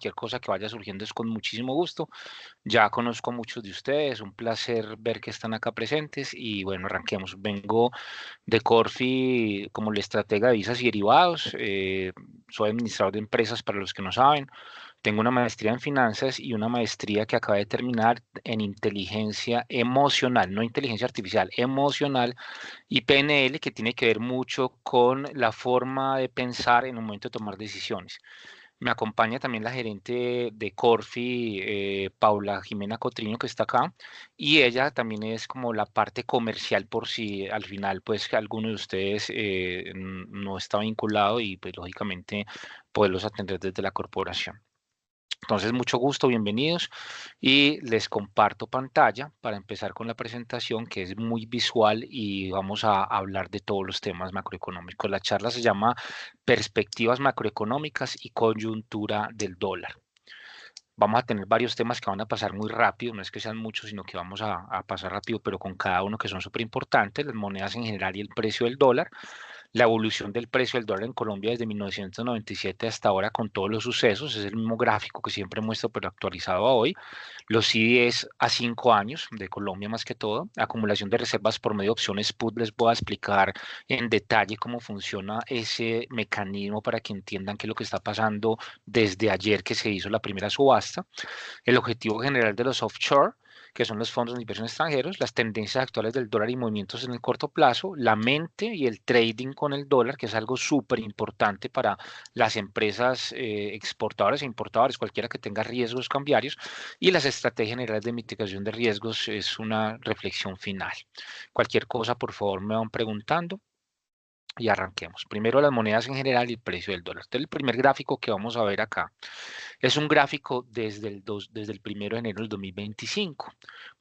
cualquier cosa que vaya surgiendo es con muchísimo gusto. Ya conozco a muchos de ustedes, un placer ver que están acá presentes y bueno, arranquemos. Vengo de Corfi como el estratega de divisas y derivados. Soy administrador de empresas para los que no saben. Tengo una maestría en finanzas y una maestría que acabé de terminar en inteligencia emocional, no inteligencia artificial, emocional y PNL, que tiene que ver mucho con la forma de pensar en un momento de tomar decisiones. Me acompaña también la gerente de Corfi, Paula Jimena Cotriño, que está acá, y ella también es como la parte comercial por si al final, pues, que alguno de ustedes no está vinculado y, pues, lógicamente, poderlos atender desde la corporación. Entonces, mucho gusto, bienvenidos. Y les comparto pantalla para empezar con la presentación, que es muy visual y vamos a hablar de todos los temas macroeconómicos. La charla se llama Perspectivas macroeconómicas y coyuntura del dólar. Vamos a tener varios temas que van a pasar muy rápido, no es que sean muchos, sino que vamos a pasar rápido, pero con cada uno que son súper importantes, las monedas en general y el precio del dólar, la evolución del precio del dólar en Colombia desde 1997 hasta ahora con todos los sucesos, es el mismo gráfico que siempre muestro, pero actualizado a hoy. Los CDS a 5 años de Colombia más que todo, acumulación de reservas por medio de opciones put, les voy a explicar en detalle cómo funciona ese mecanismo para que entiendan qué es lo que está pasando desde ayer que se hizo la primera subasta, el objetivo general de los offshore, que son los fondos de inversión extranjeros, las tendencias actuales del dólar y movimientos en el corto plazo, la mente y el trading con el dólar, que es algo súper importante para las empresas exportadoras e importadoras, cualquiera que tenga riesgos cambiarios, y las estrategias generales de mitigación de riesgos es una reflexión final. Cualquier cosa, por favor, me van preguntando y arranquemos. Primero las monedas en general y el precio del dólar. Entonces, el primer gráfico que vamos a ver acá es un gráfico desde el 1 de enero del 2025.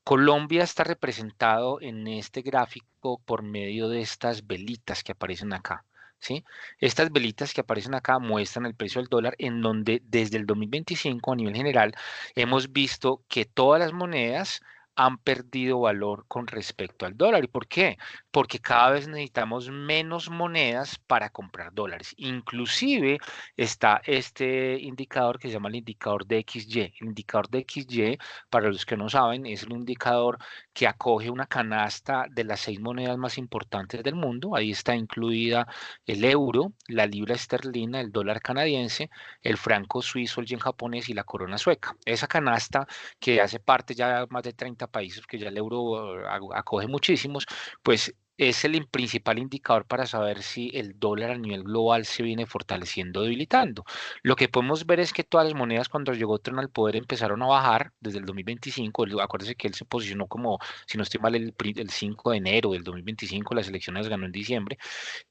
Colombia está representado en este gráfico por medio de estas velitas que aparecen acá. ¿Sí? Estas velitas que aparecen acá muestran el precio del dólar en donde desde el 2025 a nivel general hemos visto que todas las monedas han perdido valor con respecto al dólar. ¿Y por qué? Porque cada vez necesitamos menos monedas para comprar dólares. Inclusive está este indicador que se llama el indicador de XY. El indicador de XY, para los que no saben, es el indicador que acoge una canasta de las 6 monedas más importantes del mundo. Ahí está incluida el euro, la libra esterlina, el dólar canadiense, el franco suizo, el yen japonés y la corona sueca. Esa canasta que hace parte ya de más de 30 países, que ya el euro acoge muchísimos, pues es el principal indicador para saber si el dólar a nivel global se viene fortaleciendo o debilitando. Lo que podemos ver es que todas las monedas cuando llegó Trump al poder empezaron a bajar desde el 2025. Acuérdense que él se posicionó como, si no estoy mal, el 5 de enero del 2025, las elecciones las ganó en diciembre.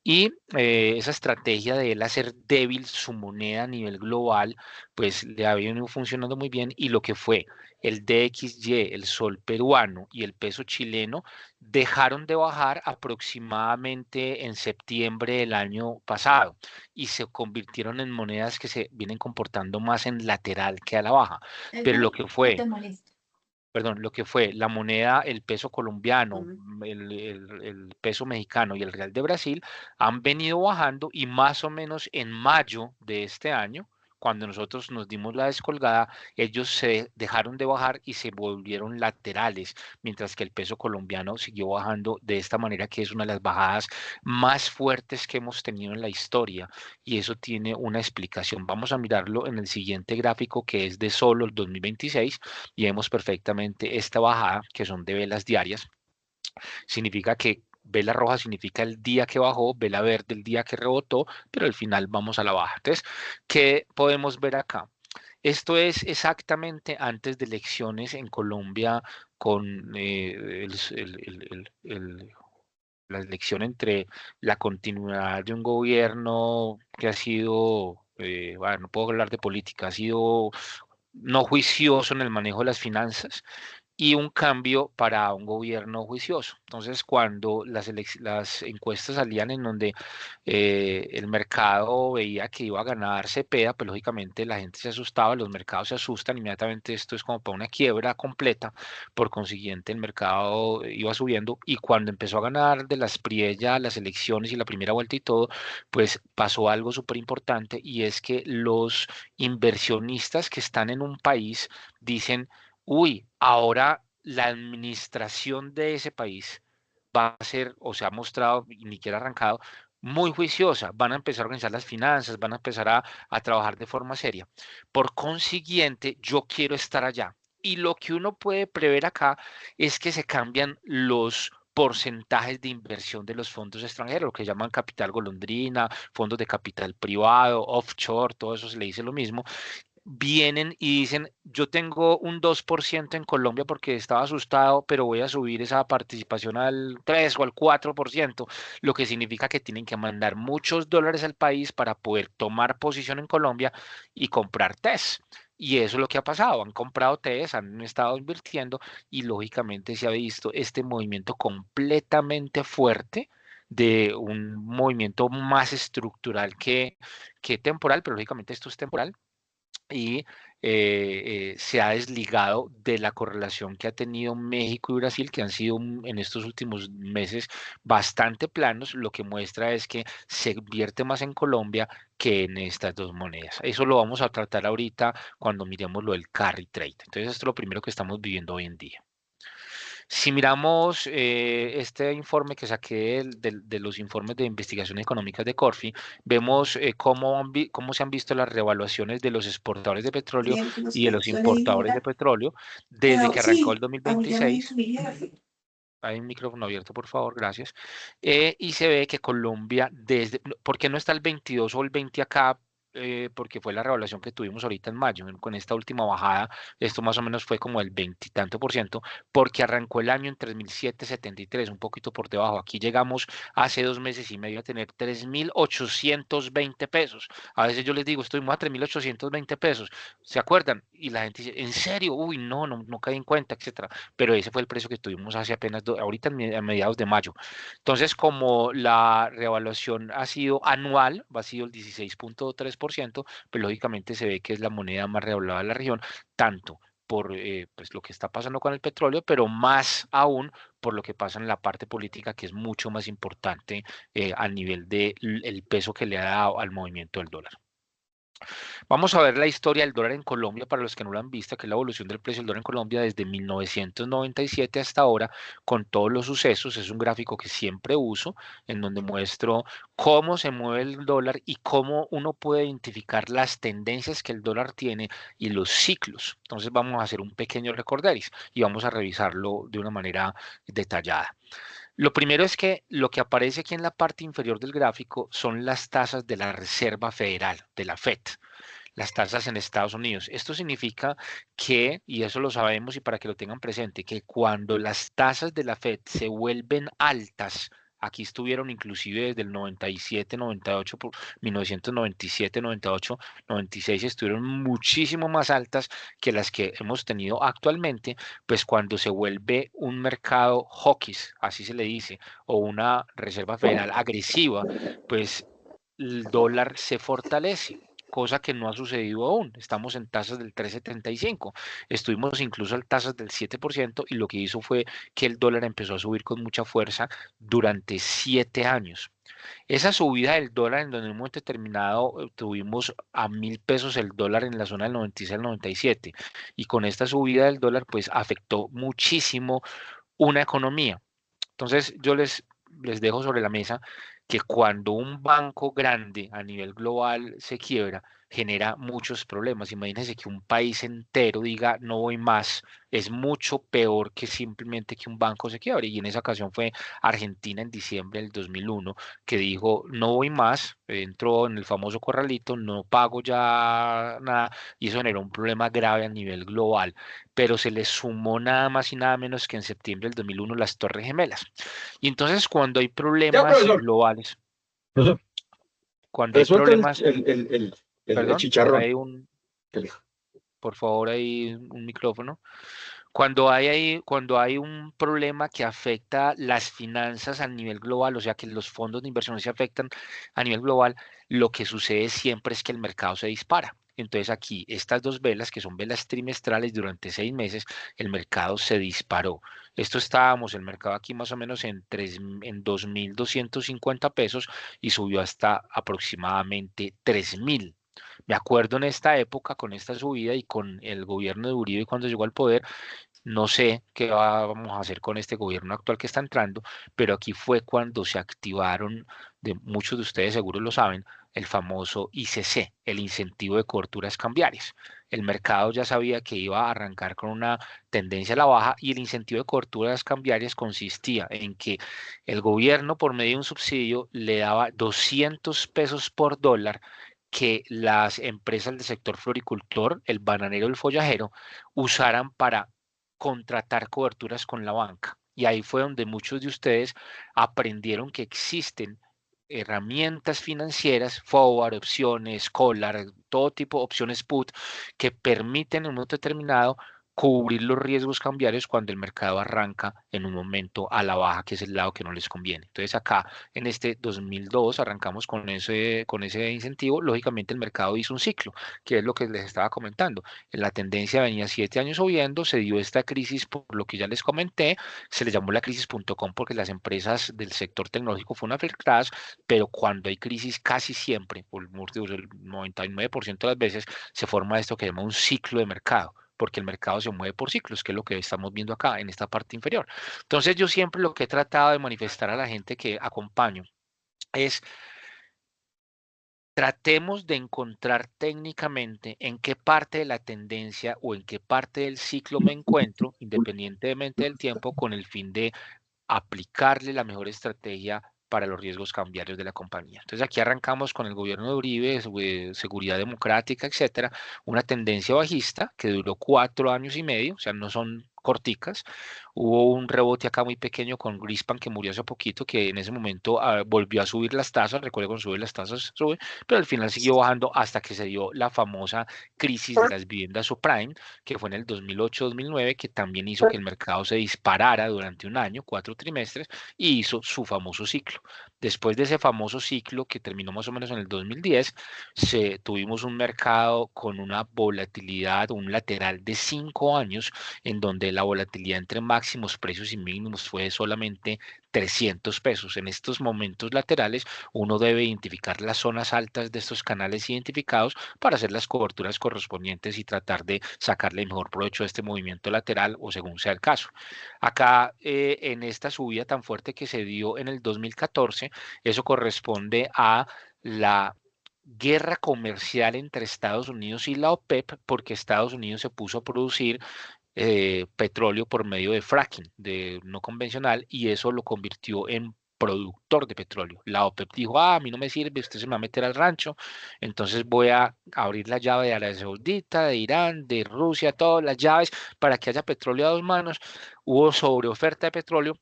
Y esa estrategia de él hacer débil su moneda a nivel global, pues le ha venido funcionando muy bien. Y lo que fue el DXY, el sol peruano y el peso chileno dejaron de bajar aproximadamente en septiembre del año pasado y se convirtieron en monedas que se vienen comportando más en lateral que a la baja. ¿Es Pero lo muy que o fue te molesto? perdón, lo que fue la moneda, el peso colombiano, Mm. el peso mexicano y el real de Brasil han venido bajando y más o menos en mayo de este año, cuando nosotros nos dimos la descolgada, ellos se dejaron de bajar y se volvieron laterales, mientras que el peso colombiano siguió bajando de esta manera, que es una de las bajadas más fuertes que hemos tenido en la historia y eso tiene una explicación. Vamos a mirarlo en el siguiente gráfico que es de solo el 2026 y vemos perfectamente esta bajada que son de velas diarias. Significa que vela roja significa el día que bajó, vela verde el día que rebotó, pero al final vamos a la baja. Entonces, ¿qué podemos ver acá? Esto es exactamente antes de elecciones en Colombia con la elección entre la continuidad de un gobierno que ha sido, bueno, no puedo hablar de política, ha sido no juicioso en el manejo de las finanzas y un cambio para un gobierno juicioso. Entonces, cuando las encuestas salían en donde el mercado veía que iba a ganar Cepeda, pues lógicamente la gente se asustaba, los mercados se asustan, inmediatamente esto es como para una quiebra completa, por consiguiente el mercado iba subiendo y cuando empezó a ganar de las Priella, las elecciones y la primera vuelta y todo, pues pasó algo súper importante y es que los inversionistas que están en un país dicen, uy, ahora la administración de ese país va a ser, o se ha mostrado, y ni siquiera arrancado, muy juiciosa. Van a empezar a organizar las finanzas, van a empezar a trabajar de forma seria. Por consiguiente, yo quiero estar allá. Y lo que uno puede prever acá es que se cambian los porcentajes de inversión de los fondos extranjeros, lo que llaman capital golondrina, fondos de capital privado, offshore, todo eso se le dice lo mismo, vienen y dicen, yo tengo un 2% en Colombia porque estaba asustado, pero voy a subir esa participación al 3 o al 4%, lo que significa que tienen que mandar muchos dólares al país para poder tomar posición en Colombia y comprar TES. Y eso es lo que ha pasado, han comprado TES, han estado invirtiendo y lógicamente se ha visto este movimiento completamente fuerte de un movimiento más estructural que temporal, pero lógicamente esto es temporal y se ha desligado de la correlación que ha tenido México y Brasil, que han sido en estos últimos meses bastante planos. Lo que muestra es que se invierte más en Colombia que en estas dos monedas. Eso lo vamos a tratar ahorita cuando miremos lo del carry trade. Entonces, esto es lo primero que estamos viviendo hoy en día. Si miramos este informe que saqué de los informes de investigación económicas de Corfi, vemos cómo se han visto las revaluaciones de los exportadores de petróleo Bien, que y de usted los suele importadores de ignorar. petróleo desde Pero que arrancó el sí, ya me 2026. dijo mi jefe. Hay un micrófono abierto, por favor, gracias. Y se ve que Colombia, ¿por qué no está el 22 o el 20 acá? Porque fue la revaluación que tuvimos ahorita en mayo, con esta última bajada, esto más o menos fue como el 20 y tanto por ciento, porque arrancó el año en 3.773, un poquito por debajo. Aquí llegamos hace 2 meses y medio a tener 3.820 pesos. A veces yo les digo, estuvimos a 3.820 pesos, ¿se acuerdan? Y la gente dice, ¿en serio? Uy, no, no, no caí en cuenta, etcétera, pero ese fue el precio que tuvimos hace apenas, ahorita a mediados de mayo. Entonces, como la revaluación ha sido anual, ha sido el 16.3%, pues lógicamente se ve que es la moneda más revaluada de la región, tanto por pues lo que está pasando con el petróleo, pero más aún por lo que pasa en la parte política, que es mucho más importante a nivel del peso que le ha dado al movimiento del dólar. Vamos a ver la historia del dólar en Colombia para los que no lo han visto, que es la evolución del precio del dólar en Colombia desde 1997 hasta ahora, con todos los sucesos. Es un gráfico que siempre uso, en donde muestro cómo se mueve el dólar y cómo uno puede identificar las tendencias que el dólar tiene y los ciclos. Entonces vamos a hacer un pequeño recorderis y vamos a revisarlo de una manera detallada. Lo primero es que lo que aparece aquí en la parte inferior del gráfico son las tasas de la Reserva Federal, de la FED, las tasas en Estados Unidos. Esto significa que, y eso lo sabemos y para que lo tengan presente, que cuando las tasas de la Fed se vuelven altas, aquí estuvieron inclusive desde el 97, 98, 1997, 98, 96, estuvieron muchísimo más altas que las que hemos tenido actualmente, pues cuando se vuelve un mercado hawkish, así se le dice, o una Reserva Federal agresiva, pues el dólar se fortalece, cosa que no ha sucedido aún. Estamos en tasas del 3,75. Estuvimos incluso en tasas del 7% y lo que hizo fue que el dólar empezó a subir con mucha fuerza durante 7 años. Esa subida del dólar, en donde en un momento determinado tuvimos a 1.000 pesos el dólar en la zona del 96 al 97, y con esta subida del dólar, pues afectó muchísimo una economía. Entonces, yo les dejo sobre la mesa que cuando un banco grande a nivel global se quiebra, genera muchos problemas. Imagínense que un país entero diga no voy más, es mucho peor que simplemente que un banco se quiebre. Y en esa ocasión fue Argentina en diciembre del 2001 que dijo no voy más, entró en el famoso corralito, no pago ya nada, y eso generó un problema grave a nivel global, pero se le sumó nada más y nada menos que en septiembre del 2001 las Torres Gemelas. Y entonces cuando hay Ya, problemas profesor. globales, Profesor, cuando hay resuelta problemas, el perdón, chicharrón. hay un, por favor, hay un micrófono. cuando hay un problema que afecta las finanzas a nivel global, o sea que los fondos de inversión se afectan a nivel global, lo que sucede siempre es que el mercado se dispara. Entonces aquí, estas dos velas, que son velas trimestrales durante 6 meses, el mercado se disparó. Esto estábamos, el mercado aquí más o menos en 2.250 pesos y subió hasta aproximadamente 3.000. Me acuerdo en esta época, con esta subida y con el gobierno de Uribe cuando llegó al poder, no sé qué vamos a hacer con este gobierno actual que está entrando, pero aquí fue cuando se activaron, de muchos de ustedes seguro lo saben, el famoso ICC, el incentivo de coberturas cambiarias. El mercado ya sabía que iba a arrancar con una tendencia a la baja y el incentivo de coberturas cambiarias consistía en que el gobierno por medio de un subsidio le daba 200 pesos por dólar que las empresas del sector floricultor, el bananero, el follajero, usaran para contratar coberturas con la banca. Y ahí fue donde muchos de ustedes aprendieron que existen herramientas financieras, forward, opciones, collar, todo tipo de opciones put, que permiten en un momento determinado cubrir los riesgos cambiarios cuando el mercado arranca en un momento a la baja, que es el lado que no les conviene. Entonces acá en este 2002 arrancamos con ese incentivo. Lógicamente el mercado hizo un ciclo, que es lo que les estaba comentando. La tendencia venía 7 años subiendo, se dio esta crisis por lo que ya les comenté, se le llamó la crisis.com porque las empresas del sector tecnológico fueron afectadas, pero cuando hay crisis casi siempre, por el 99% de las veces, se forma esto que se llama un ciclo de mercado porque el mercado se mueve por ciclos, que es lo que estamos viendo acá en esta parte inferior. Entonces yo siempre lo que he tratado de manifestar a la gente que acompaño es tratemos de encontrar técnicamente en qué parte de la tendencia o en qué parte del ciclo me encuentro, independientemente del tiempo, con el fin de aplicarle la mejor estrategia para los riesgos cambiarios de la compañía. Entonces aquí arrancamos con el gobierno de Uribe, seguridad democrática, etcétera, una tendencia bajista que duró 4 años y medio, o sea, no son corticas. Hubo un rebote acá muy pequeño con Grispan que murió hace poquito, que en ese momento volvió a subir las tasas, recuerdo cuando sube las tasas, sube, pero al final siguió bajando hasta que se dio la famosa crisis de las viviendas subprime, que fue en el 2008-2009, que también hizo que el mercado se disparara durante un año, 4 trimestres, y hizo su famoso ciclo. Después de ese famoso ciclo, que terminó más o menos en el 2010, tuvimos un mercado con una volatilidad, un lateral de 5 años, en donde la volatilidad entre máximos precios y mínimos fue solamente 300 pesos. En estos momentos laterales, uno debe identificar las zonas altas de estos canales identificados para hacer las coberturas correspondientes y tratar de sacarle el mejor provecho a este movimiento lateral o según sea el caso. Acá, en esta subida tan fuerte que se dio en el 2014, eso corresponde a la guerra comercial entre Estados Unidos y la OPEP, porque Estados Unidos se puso a producir petróleo por medio de fracking, de no convencional, y eso lo convirtió en productor de petróleo. La OPEP dijo, a mí no me sirve, usted se me va a meter al rancho, entonces voy a abrir la llave de Arabia Saudita, de Irán, de Rusia, todas las llaves para que haya petróleo a dos manos. Hubo sobreoferta de petróleo,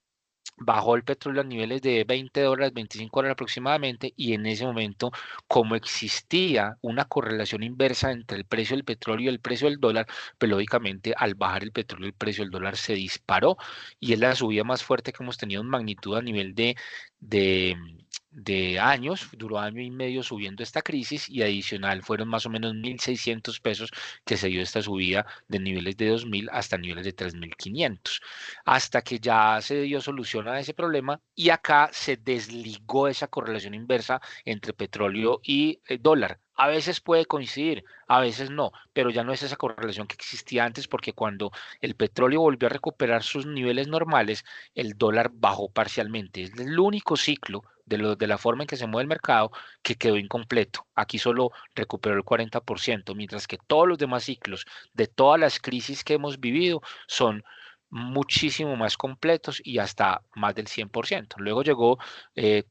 bajó el petróleo a niveles de $20, $25 aproximadamente, y en ese momento, como existía una correlación inversa entre el precio del petróleo y el precio del dólar, pues lógicamente al bajar el petróleo el precio del dólar se disparó y es la subida más fuerte que hemos tenido en magnitud a nivel de, de años, duró año y medio subiendo esta crisis y adicional fueron más o menos 1.600 pesos que se dio esta subida de niveles de 2.000 hasta niveles de 3.500 hasta que ya se dio solución a ese problema y acá se desligó esa correlación inversa entre petróleo y dólar. A veces puede coincidir, a veces no, pero ya no es esa correlación que existía antes porque cuando el petróleo volvió a recuperar sus niveles normales, el dólar bajó parcialmente. Es el único ciclo de la forma en que se mueve el mercado que quedó incompleto. Aquí solo recuperó el 40%, mientras que todos los demás ciclos de todas las crisis que hemos vivido son muchísimo más completos y hasta más del 100%. Luego llegó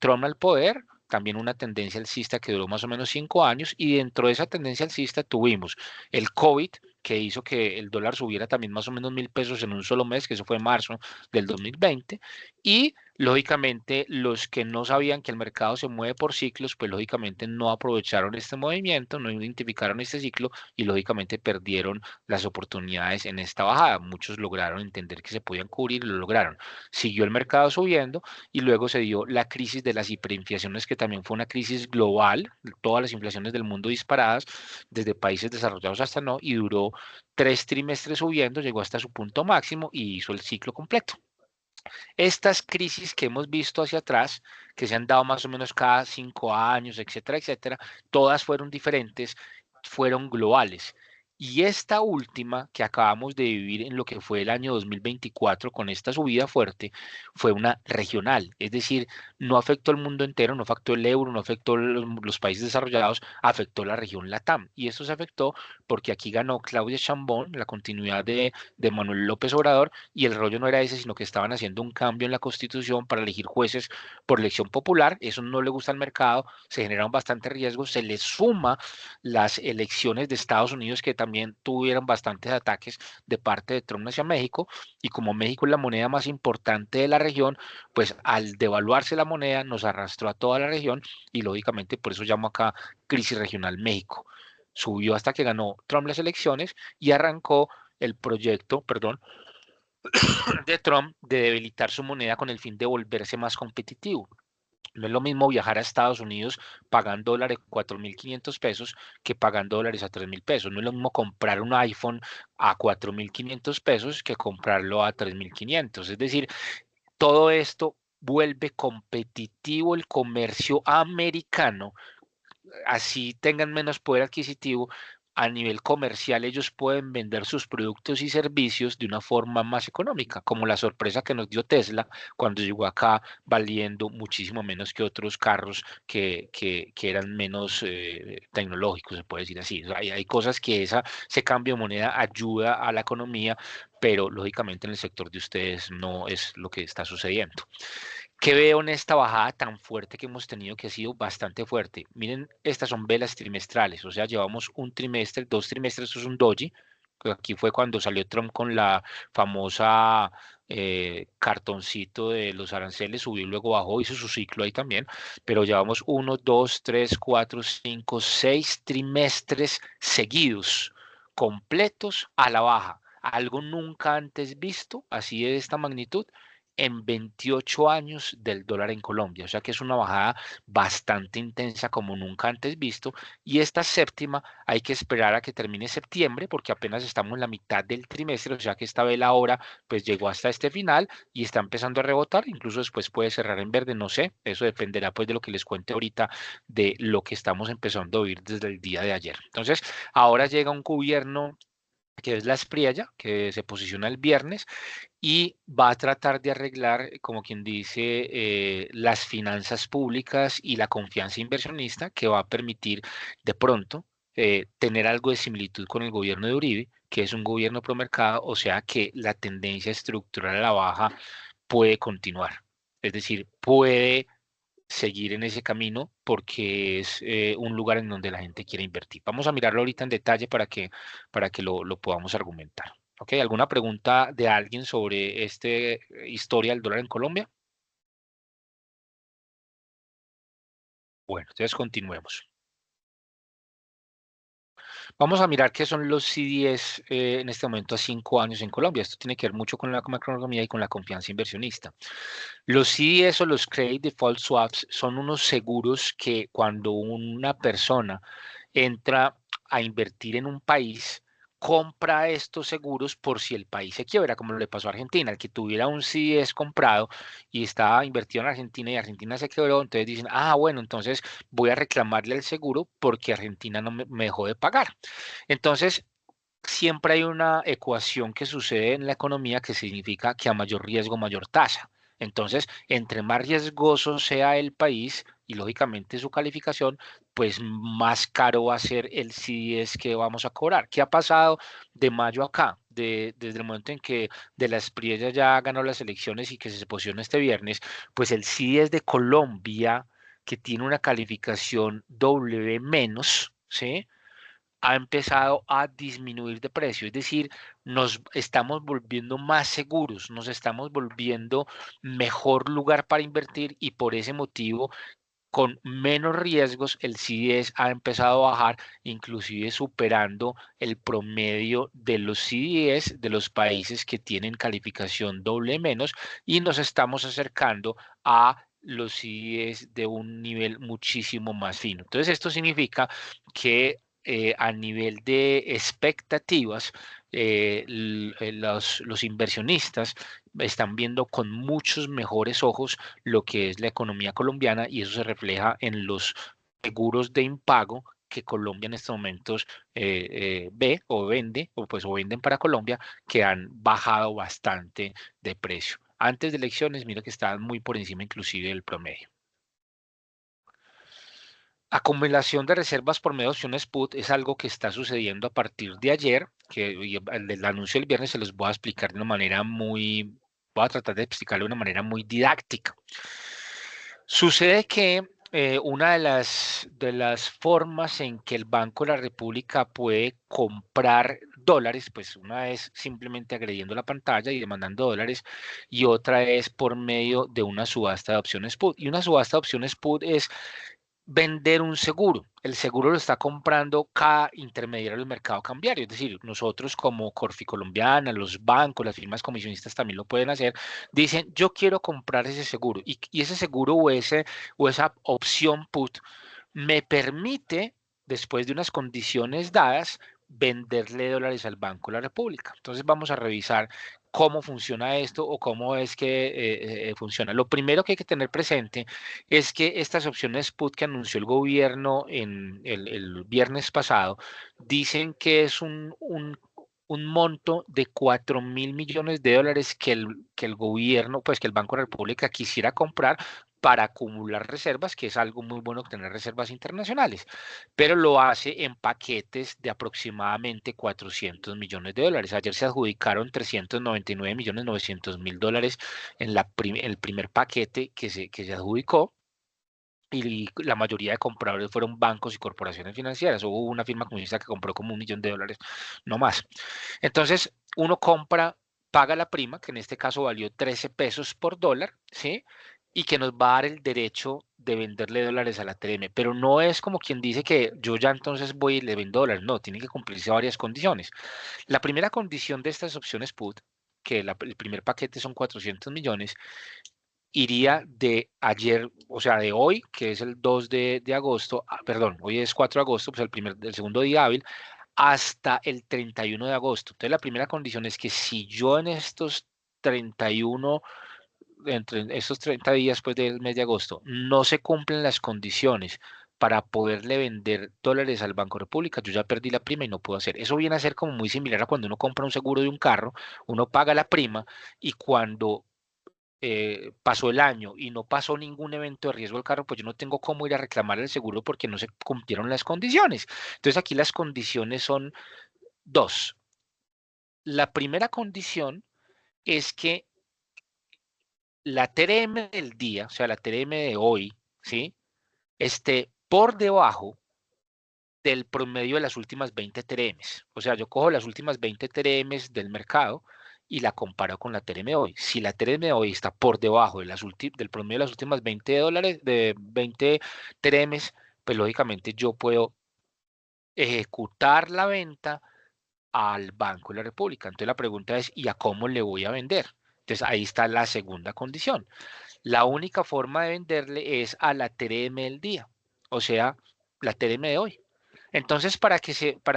Trump al poder, también una tendencia alcista que duró más o menos 5 años y dentro de esa tendencia alcista tuvimos el COVID que hizo que el dólar subiera también más o menos 1.000 pesos en un solo mes, que eso fue marzo del 2020, y Lógicamente, los que no sabían que el mercado se mueve por ciclos, pues lógicamente no aprovecharon este movimiento, no identificaron este ciclo y lógicamente perdieron las oportunidades en esta bajada. Muchos lograron entender que se podían cubrir y lo lograron. Siguió el mercado subiendo y luego se dio la crisis de las hiperinflaciones, que también fue una crisis global, todas las inflaciones del mundo disparadas, desde países desarrollados hasta no, y duró 3 trimestres subiendo, llegó hasta su punto máximo y hizo el ciclo completo. Estas crisis que hemos visto hacia atrás, que se han dado más o menos cada 5 años, etcétera, etcétera, todas fueron diferentes, fueron globales. Y esta última que acabamos de vivir en lo que fue el año 2024 con esta subida fuerte fue una regional, es decir, no afectó al mundo entero, no afectó el euro, no afectó los países desarrollados, afectó la región LATAM. Y esto se afectó porque aquí ganó Claudia Sheinbaum, la continuidad de Manuel López Obrador, y el rollo no era ese, sino que estaban haciendo un cambio en la Constitución para elegir jueces por elección popular. Eso no le gusta al mercado, se generaron bastante riesgos, se le suma las elecciones de Estados Unidos que también tuvieron bastantes ataques de parte de Trump hacia México, y como México es la moneda más importante de la región, pues al devaluarse la moneda nos arrastró a toda la región y lógicamente por eso llamo acá crisis regional México. Subió hasta que ganó Trump las elecciones y arrancó el proyecto, perdón, de Trump de debilitar su moneda con el fin de volverse más competitivo. No es lo mismo viajar a Estados Unidos pagando dólares 4.500 pesos que pagando dólares a 3.000 pesos. No es lo mismo comprar un iPhone a 4.500 pesos que comprarlo a 3.500. Es decir, todo esto vuelve competitivo el comercio americano, así tengan menos poder adquisitivo. A nivel comercial, ellos pueden vender sus productos y servicios de una forma más económica, como la sorpresa que nos dio Tesla cuando llegó acá valiendo muchísimo menos que otros carros que eran menos tecnológicos, se puede decir así. O sea, hay cosas que ese cambio de moneda ayuda a la economía, pero lógicamente en el sector de ustedes no es lo que está sucediendo. ¿Qué veo en esta bajada tan fuerte que hemos tenido, que ha sido bastante fuerte? Miren, estas son velas trimestrales, o sea, llevamos un trimestre, 2 trimestres, esto es un doji, que aquí fue cuando salió Trump con la famosa cartoncito de los aranceles, subió y luego bajó, hizo su ciclo ahí también, pero llevamos 1, 2, 3, 4, 5, 6 trimestres seguidos, completos a la baja, algo nunca antes visto, así de esta magnitud en 28 años del dólar en Colombia. O sea que es una bajada bastante intensa como nunca antes visto. Y esta séptima hay que esperar a que termine septiembre porque apenas estamos en la mitad del trimestre. O sea que esta vela ahora pues llegó hasta este final y está empezando a rebotar. Incluso después puede cerrar en verde, no sé. Eso dependerá pues de lo que les cuente ahorita de lo que estamos empezando a oír desde el día de ayer. Entonces, ahora llega un gobierno que es la Espriella, que se posiciona el viernes y va a tratar de arreglar, como quien dice, las finanzas públicas y la confianza inversionista que va a permitir de pronto tener algo de similitud con el gobierno de Uribe, que es un gobierno pro mercado, o sea que la tendencia estructural a la baja puede continuar. Es decir, puede seguir en ese camino porque es un lugar en donde la gente quiere invertir. Vamos a mirarlo ahorita en detalle para que lo podamos argumentar. ¿Ok? ¿Alguna pregunta de alguien sobre esta historia del dólar en Colombia? Bueno, entonces continuemos. Vamos a mirar qué son los CDS en este momento a 5 años en Colombia. Esto tiene que ver mucho con la macroeconomía y con la confianza inversionista. Los CDS o los Credit Default Swaps son unos seguros que cuando una persona entra a invertir en un país, compra estos seguros por si el país se quiebra, como le pasó a Argentina. El que tuviera un CDS comprado y estaba invertido en Argentina y Argentina se quebró, entonces dicen, ah, bueno, entonces voy a reclamarle el seguro porque Argentina no me dejó de pagar. Entonces, siempre hay una ecuación que sucede en la economía que significa que a mayor riesgo, mayor tasa. Entonces, entre más riesgoso sea el país y lógicamente su calificación, pues más caro va a ser el CDS que vamos a cobrar. ¿Qué ha pasado de mayo acá? Desde el momento en que de la Espriella ya ganó las elecciones y que se posiciona este viernes, pues el CDS de Colombia, que tiene una calificación W menos, ¿sí? ha empezado a disminuir de precio, es decir, nos estamos volviendo más seguros, nos estamos volviendo mejor lugar para invertir y por ese motivo con menos riesgos, el CDS ha empezado a bajar, inclusive superando el promedio de los CDS de los países que tienen calificación doble menos y nos estamos acercando a los CDS de un nivel muchísimo más fino. Entonces, esto significa que a nivel de expectativas, los inversionistas están viendo con muchos mejores ojos lo que es la economía colombiana y eso se refleja en los seguros de impago que Colombia en estos momentos ve o vende o venden para Colombia que han bajado bastante de precio. Antes de elecciones, mira que estaban muy por encima inclusive del promedio. Acumulación de reservas por medio de opciones put es algo que está sucediendo a partir de ayer, que el anuncio del viernes se los voy a explicar de una manera voy a tratar de explicarlo de una manera muy didáctica. Sucede que una de las formas en que el Banco de la República puede comprar dólares, pues una es simplemente agrediendo la pantalla y demandando dólares, y otra es por medio de una subasta de opciones put. Y una subasta de opciones put es vender un seguro. El seguro lo está comprando cada intermediario del mercado cambiario, es decir, nosotros como Corfi Colombiana, los bancos, las firmas comisionistas también lo pueden hacer, dicen, yo quiero comprar ese seguro y ese seguro o esa opción put me permite, después de unas condiciones dadas, venderle dólares al Banco de la República. Entonces vamos a revisar cómo funciona esto o cómo es que funciona. Lo primero que hay que tener presente es que estas opciones put que anunció el gobierno en el viernes pasado dicen que es un monto de 4.000 millones de dólares que el gobierno, pues que el Banco de la República quisiera comprar para acumular reservas, que es algo muy bueno tener reservas internacionales, pero lo hace en paquetes de aproximadamente 400 millones de dólares. Ayer se adjudicaron 399.900.000 dólares en el primer paquete que se adjudicó. Y la mayoría de compradores fueron bancos y corporaciones financieras. Hubo una firma comunista que compró como 1 millón de dólares, no más. Entonces, uno compra, paga la prima, que en este caso valió 13 pesos por dólar, ¿sí? Y que nos va a dar el derecho de venderle dólares a la TM. Pero no es como quien dice que yo ya entonces voy y le vendo dólares. No, tiene que cumplirse varias condiciones. La primera condición de estas opciones put, que el primer paquete son 400 millones, iría de ayer, o sea, de hoy, que es el 2 de agosto, perdón, hoy es 4 de agosto, pues el segundo día hábil, hasta el 31 de agosto. Entonces, la primera condición es que si yo en estos 31, entre estos 30 días pues, del mes de agosto, no se cumplen las condiciones para poderle vender dólares al Banco República, yo ya perdí la prima y no puedo hacer. Eso viene a ser como muy similar a cuando uno compra un seguro de un carro, uno paga la prima y cuando pasó el año y no pasó ningún evento de riesgo del carro, pues yo no tengo cómo ir a reclamar el seguro porque no se cumplieron las condiciones. Entonces aquí las condiciones son dos. La primera condición es que la TRM del día, o sea, la TRM de hoy, ¿sí? Esté por debajo del promedio de las últimas 20 TRMs. O sea, yo cojo las últimas 20 TRMs del mercado y la comparo con la TRM de hoy. Si la TRM de hoy está por debajo del promedio de las últimas 20 dólares, de 20 TRMs, pues lógicamente yo puedo ejecutar la venta al Banco de la República. Entonces la pregunta es, ¿y a cómo le voy a vender? Entonces ahí está la segunda condición. La única forma de venderle es a la TRM del día, o sea, la TRM de hoy. Entonces, para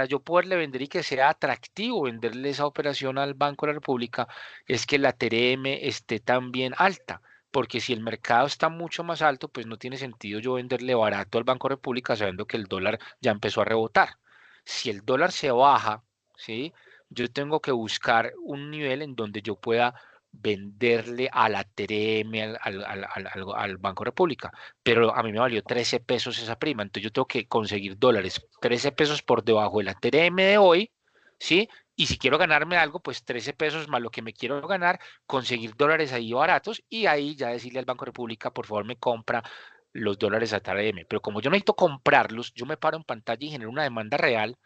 yo poderle vender y que sea atractivo venderle esa operación al Banco de la República, es que la TRM esté también alta, porque si el mercado está mucho más alto, pues no tiene sentido yo venderle barato al Banco de la República sabiendo que el dólar ya empezó a rebotar. Si el dólar se baja, ¿sí? Yo tengo que buscar un nivel en donde yo pueda venderle a la TRM al Banco República, pero a mí me valió 13 pesos esa prima, entonces yo tengo que conseguir dólares 13 pesos por debajo de la TRM de hoy, ¿sí? Y si quiero ganarme algo, pues 13 pesos más lo que me quiero ganar, conseguir dólares ahí baratos y ahí ya decirle al Banco República, por favor, me compra los dólares a TRM. Pero como yo necesito comprarlos, yo me paro en pantalla y genero una demanda real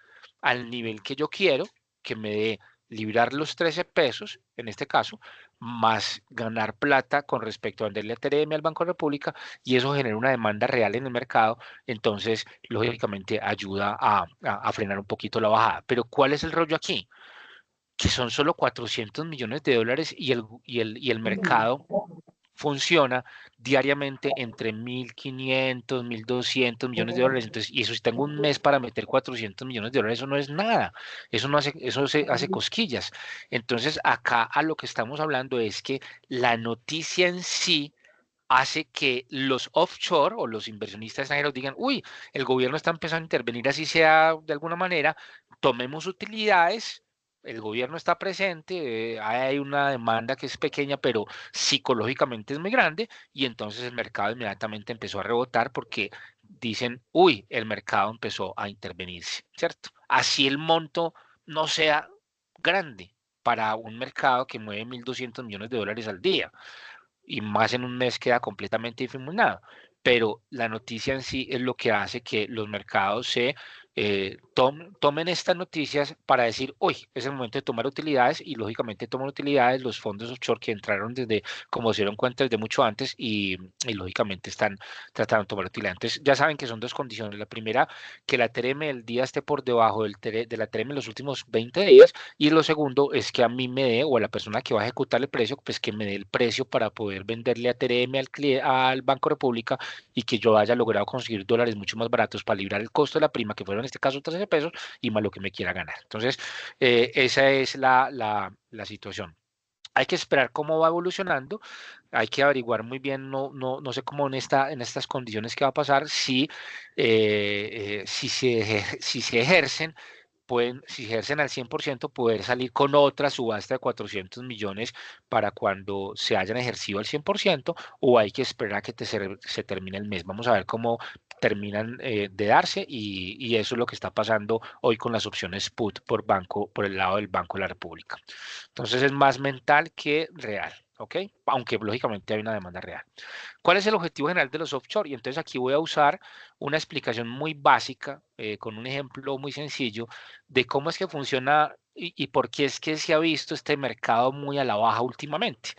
al nivel que yo quiero, que me dé librar los 13 pesos, en este caso, más ganar plata con respecto a venderle a TRM al Banco de la República, y eso genera una demanda real en el mercado, entonces, lógicamente, ayuda a frenar un poquito la bajada. Pero, ¿cuál es el rollo aquí? Que son solo 400 millones de dólares y el mercado funciona diariamente entre 1.500, 1.200 millones de dólares. Entonces, y eso si tengo un mes para meter 400 millones de dólares, eso no es nada. Eso no hace, eso se hace cosquillas. Entonces, acá a lo que estamos hablando es que la noticia en sí hace que los offshore o los inversionistas extranjeros digan, uy, el gobierno está empezando a intervenir así sea de alguna manera, tomemos utilidades, el gobierno está presente, hay una demanda que es pequeña, pero psicológicamente es muy grande, y entonces el mercado inmediatamente empezó a rebotar porque dicen, uy, el mercado empezó a intervenirse, ¿cierto? Así el monto no sea grande para un mercado que mueve 1.200 millones de dólares al día y más en un mes queda completamente difuminado. Pero la noticia en sí es lo que hace que los mercados se tomen estas noticias para decir, hoy es el momento de tomar utilidades, y lógicamente toman utilidades los fondos offshore que entraron desde, como se dieron cuenta, desde mucho antes, y lógicamente están tratando de tomar utilidades. Entonces ya saben que son dos condiciones. La primera, que la TRM del día esté por debajo de la TRM en los últimos 20 días, y lo segundo es que a mí me dé, o a la persona que va a ejecutar el precio, pues que me dé el precio para poder venderle a TRM al Banco República, y que yo haya logrado conseguir dólares mucho más baratos para librar el costo de la prima, que fueron en este caso 13 pesos, y más lo que me quiera ganar. Entonces, esa es la situación. Hay que esperar cómo va evolucionando, hay que averiguar muy bien, no sé cómo en estas condiciones qué va a pasar, si se ejercen, pueden, si ejercen al 100%, poder salir con otra subasta de 400 millones para cuando se hayan ejercido al 100%, o hay que esperar a que se termine el mes. Vamos a ver cómo terminan de darse, y eso es lo que está pasando hoy con las opciones put por el lado del Banco de la República. Entonces es más mental que real, ¿ok? Aunque lógicamente hay una demanda real. ¿Cuál es el objetivo general de los offshore? Y entonces aquí voy a usar una explicación muy básica, con un ejemplo muy sencillo de cómo es que funciona y por qué es que se ha visto este mercado muy a la baja últimamente.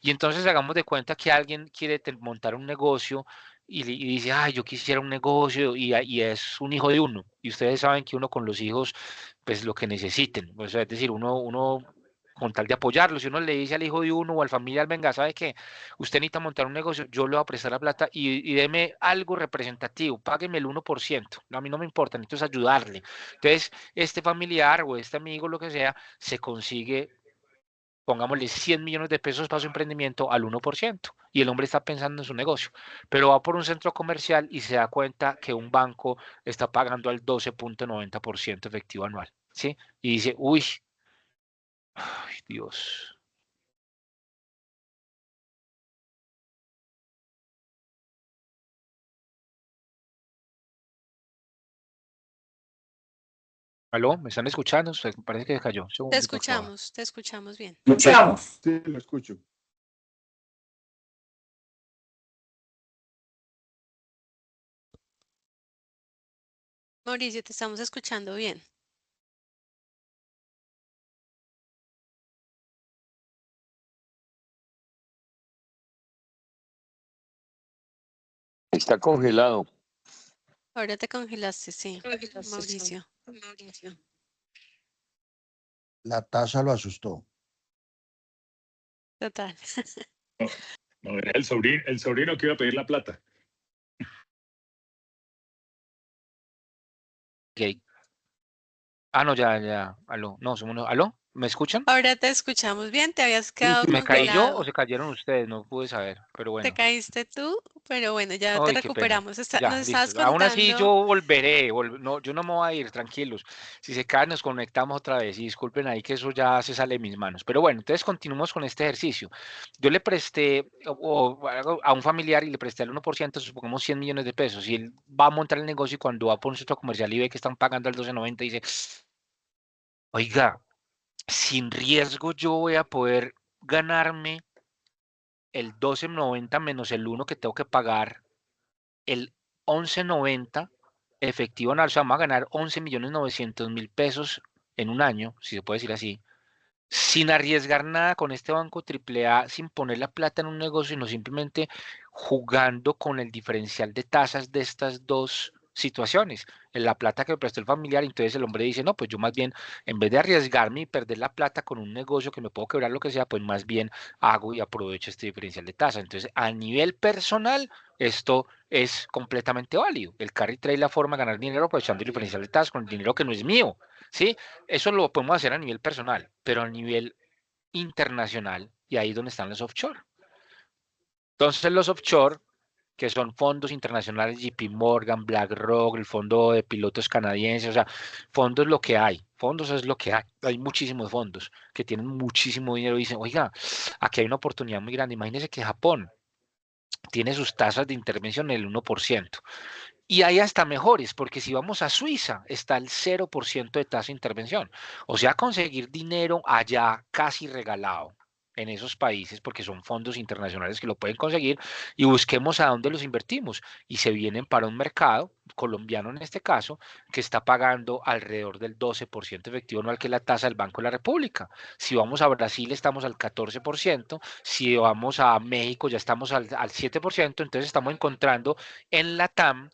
Y entonces hagamos de cuenta que alguien quiere montar un negocio y dice, ay, yo quisiera un negocio, y es un hijo de uno. Y ustedes saben que uno con los hijos, pues lo que necesiten. O sea, es decir, uno con tal de apoyarlo, si uno le dice al hijo de uno o al familiar, venga, ¿sabe qué? Usted necesita montar un negocio, yo le voy a prestar la plata, y deme algo representativo, págueme el 1%, no, a mí no me importa, necesito es ayudarle. Entonces, este familiar o este amigo, lo que sea, se consigue, pongámosle 100 millones de pesos para su emprendimiento al 1%, y el hombre está pensando en su negocio, pero va por un centro comercial y se da cuenta que un banco está pagando al 12,90% efectivo anual, ¿sí? Y dice, uy, ay, Dios. ¿Aló? ¿Me están escuchando? Parece que se cayó. Un segundo, por favor. Te escuchamos bien. Escuchamos. Sí, lo escucho. Mauricio, te estamos escuchando bien. Está congelado. Ahora te congelaste, sí, Mauricio. La tasa lo asustó. Total. No, era el sobrino que iba a pedir la plata. Ok. Ah, no, ya. Aló. No, ¿aló? ¿Me escuchan? Ahora te escuchamos bien, te habías quedado ¿Me caí yo o congelado. se cayeron ustedes? No pude saber, pero Te bueno. caíste tú, pero bueno, ya te Ay, qué pena. recuperamos. Nos Ya, estabas listo. Aún así yo contando. volveré. No, yo no me voy a ir, tranquilos. Si se caen, nos conectamos otra vez. Y disculpen ahí que eso ya se sale de mis manos. Pero bueno, entonces continuamos con este ejercicio. Yo le presté a un familiar, y le presté al 1%, supongamos 100 millones de pesos. Y él va a montar el negocio, y cuando va por un centro comercial y ve que están pagando al 12,90, dice, oiga, sin riesgo yo voy a poder ganarme el 12,90 menos el 1 que tengo que pagar, el 11,90, efectivo anual, o sea, vamos a ganar 11.900.000 pesos en un año, si se puede decir así, sin arriesgar nada con este banco AAA, sin poner la plata en un negocio, sino simplemente jugando con el diferencial de tasas de estas dos situaciones. En la plata que me prestó el familiar, entonces el hombre dice, no, pues yo más bien, en vez de arriesgarme y perder la plata con un negocio que me puedo quebrar, lo que sea, pues más bien hago y aprovecho este diferencial de tasa. Entonces, a nivel personal, esto es completamente válido. El carry trade es la forma de ganar dinero aprovechando el diferencial de tasa con el dinero que no es mío, ¿sí? Eso lo podemos hacer a nivel personal, pero a nivel internacional, y ahí es donde están los offshore. Entonces, los offshore, que son fondos internacionales, JP Morgan, BlackRock, el fondo de pilotos canadienses, o sea, fondos lo que hay, fondos es lo que hay. Hay muchísimos fondos que tienen muchísimo dinero y dicen, oiga, aquí hay una oportunidad muy grande. Imagínense que Japón tiene sus tasas de intervención en el 1%. Y hay hasta mejores, porque si vamos a Suiza, está el 0% de tasa de intervención. O sea, conseguir dinero allá casi regalado en esos países, porque son fondos internacionales que lo pueden conseguir, y busquemos a dónde los invertimos. Y se vienen para un mercado, colombiano en este caso, que está pagando alrededor del 12% efectivo anual, que es la tasa del Banco de la República. Si vamos a Brasil, estamos al 14%, si vamos a México, ya estamos al 7%, entonces estamos encontrando en la TAM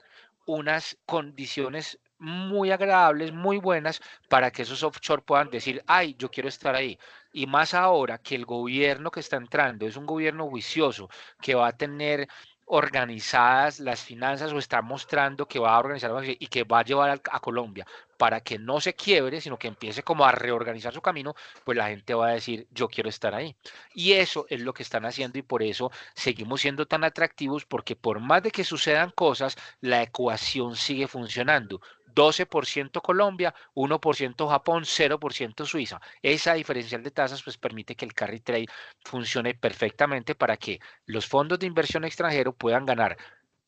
unas condiciones muy agradables, muy buenas para que esos offshore puedan decir, ay, yo quiero estar ahí. Y más ahora que el gobierno que está entrando es un gobierno juicioso que va a tener organizadas las finanzas o está mostrando que va a organizar y que va a llevar a Colombia para que no se quiebre, sino que empiece como a reorganizar su camino, pues la gente va a decir, yo quiero estar ahí. Y eso es lo que están haciendo y por eso seguimos siendo tan atractivos, porque por más de que sucedan cosas, la ecuación sigue funcionando. 12% Colombia, 1% Japón, 0% Suiza. Esa diferencial de tasas pues permite que el carry trade funcione perfectamente para que los fondos de inversión extranjero puedan ganar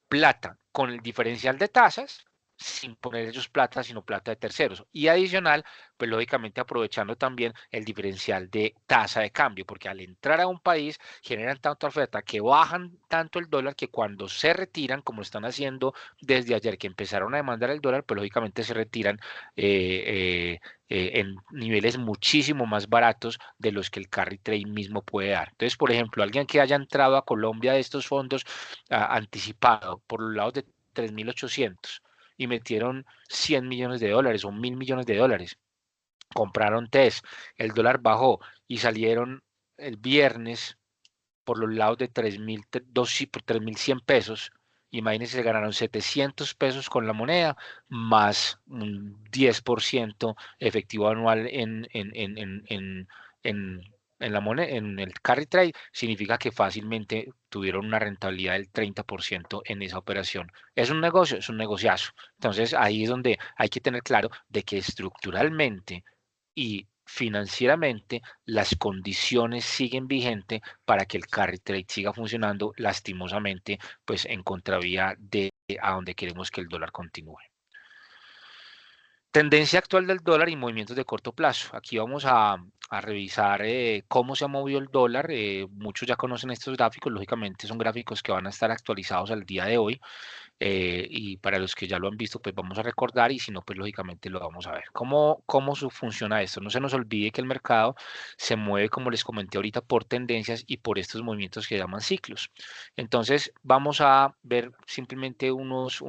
plata con el diferencial de tasas sin poner ellos plata, sino plata de terceros. Y adicional, pues lógicamente aprovechando también el diferencial de tasa de cambio, porque al entrar a un país generan tanta oferta que bajan tanto el dólar que cuando se retiran, como están haciendo desde ayer que empezaron a demandar el dólar, pues lógicamente se retiran en niveles muchísimo más baratos de los que el carry trade mismo puede dar. Entonces, por ejemplo, alguien que haya entrado a Colombia de estos fondos anticipado por los lados de 3.800 y metieron 100 millones de dólares o 1.000 millones de dólares. Compraron TES, el dólar bajó y salieron el viernes por los lados de 3.100 pesos. Imagínense, se ganaron 700 pesos con la moneda, más un 10% efectivo anual en la moneda, en el carry trade, significa que fácilmente tuvieron una rentabilidad del 30% en esa operación. Es un negocio, es un negociazo. Entonces ahí es donde hay que tener claro de que estructuralmente y financieramente las condiciones siguen vigentes para que el carry trade siga funcionando, lastimosamente, pues en contravía de a donde queremos que el dólar continúe. Tendencia actual del dólar y movimientos de corto plazo. Aquí vamos a revisar cómo se ha movido el dólar. Muchos ya conocen estos gráficos, lógicamente son gráficos que van a estar actualizados al día de hoy. Y para los que ya lo han visto, pues vamos a recordar y si no, pues lógicamente lo vamos a ver. ¿Cómo funciona esto? No se nos olvide que el mercado se mueve, como les comenté ahorita, por tendencias y por estos movimientos que llaman ciclos. Entonces, vamos a ver simplemente unos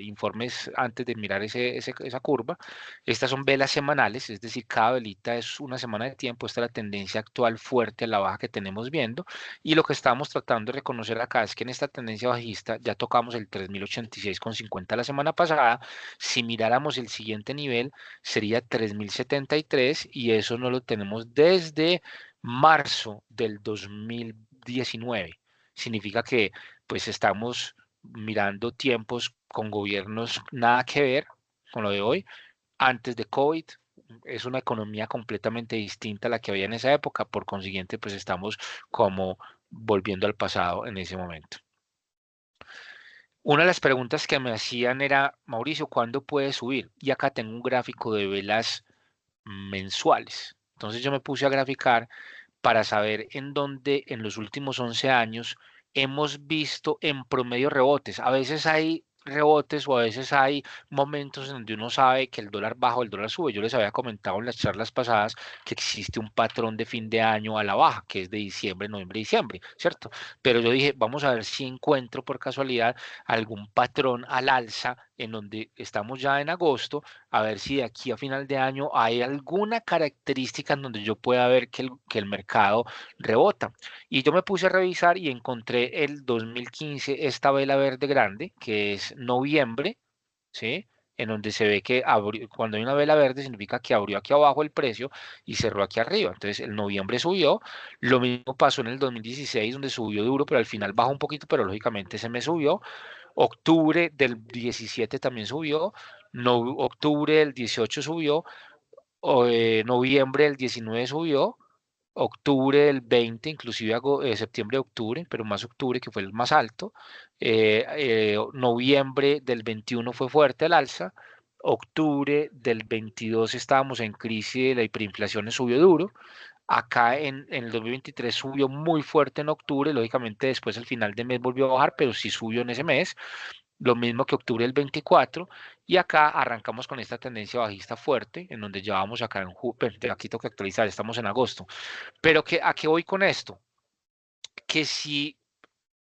informes antes de mirar esa curva. Estas son velas semanales, es decir, cada velita es una semana de tiempo. Esta es la tendencia actual fuerte a la baja que tenemos viendo. Y lo que estamos tratando de reconocer acá es que en esta tendencia bajista ya tocamos el 3.086,50 la semana pasada. Si miráramos el siguiente nivel sería 3.073 y eso no lo tenemos desde marzo del 2019. Significa que pues estamos mirando tiempos con gobiernos nada que ver con lo de hoy, antes de COVID. Es una economía completamente distinta a la que había en esa época, por consiguiente, pues estamos como volviendo al pasado en ese momento. Una de las preguntas que me hacían era, Mauricio, ¿cuándo puede subir? Y acá tengo un gráfico de velas mensuales. Entonces yo me puse a graficar para saber en dónde en los últimos 11 años hemos visto en promedio rebotes. A veces hay rebotes o a veces hay momentos en donde uno sabe que el dólar baja o el dólar sube. Yo les había comentado en las charlas pasadas que existe un patrón de fin de año a la baja, que es de diciembre, noviembre, diciembre, ¿cierto? Pero yo dije, vamos a ver si encuentro por casualidad algún patrón al alza en donde estamos ya en agosto, a ver si de aquí a final de año hay alguna característica en donde yo pueda ver que el mercado rebota. Y yo me puse a revisar y encontré el 2015 esta vela verde grande, que es noviembre, ¿sí? En donde se ve que cuando hay una vela verde significa que abrió aquí abajo el precio y cerró aquí arriba. Entonces el noviembre subió, lo mismo pasó en el 2016 donde subió duro, pero al final bajó un poquito, pero lógicamente se me subió. Octubre del 17 también subió, no, octubre del 18 subió, noviembre del 19 subió, octubre del 20, inclusive septiembre, octubre, pero más octubre que fue el más alto. Noviembre del 21 fue fuerte al alza. Octubre del 22 estábamos en crisis de la hiperinflación, subió duro. Acá en el 2023 subió muy fuerte en octubre, lógicamente después al final de mes volvió a bajar, pero sí subió en ese mes, lo mismo que octubre del 24, y acá arrancamos con esta tendencia bajista fuerte, en donde llevamos acá aquí tengo que actualizar, estamos en agosto, pero ¿a qué voy con esto? Que si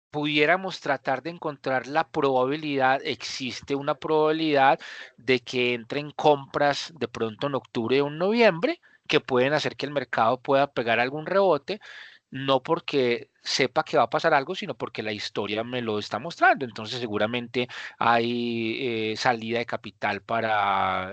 pudiéramos tratar de encontrar la probabilidad, existe una probabilidad de que entren compras de pronto en octubre o en noviembre, que pueden hacer que el mercado pueda pegar algún rebote, no porque sepa que va a pasar algo, sino porque la historia me lo está mostrando. Entonces seguramente hay salida de capital para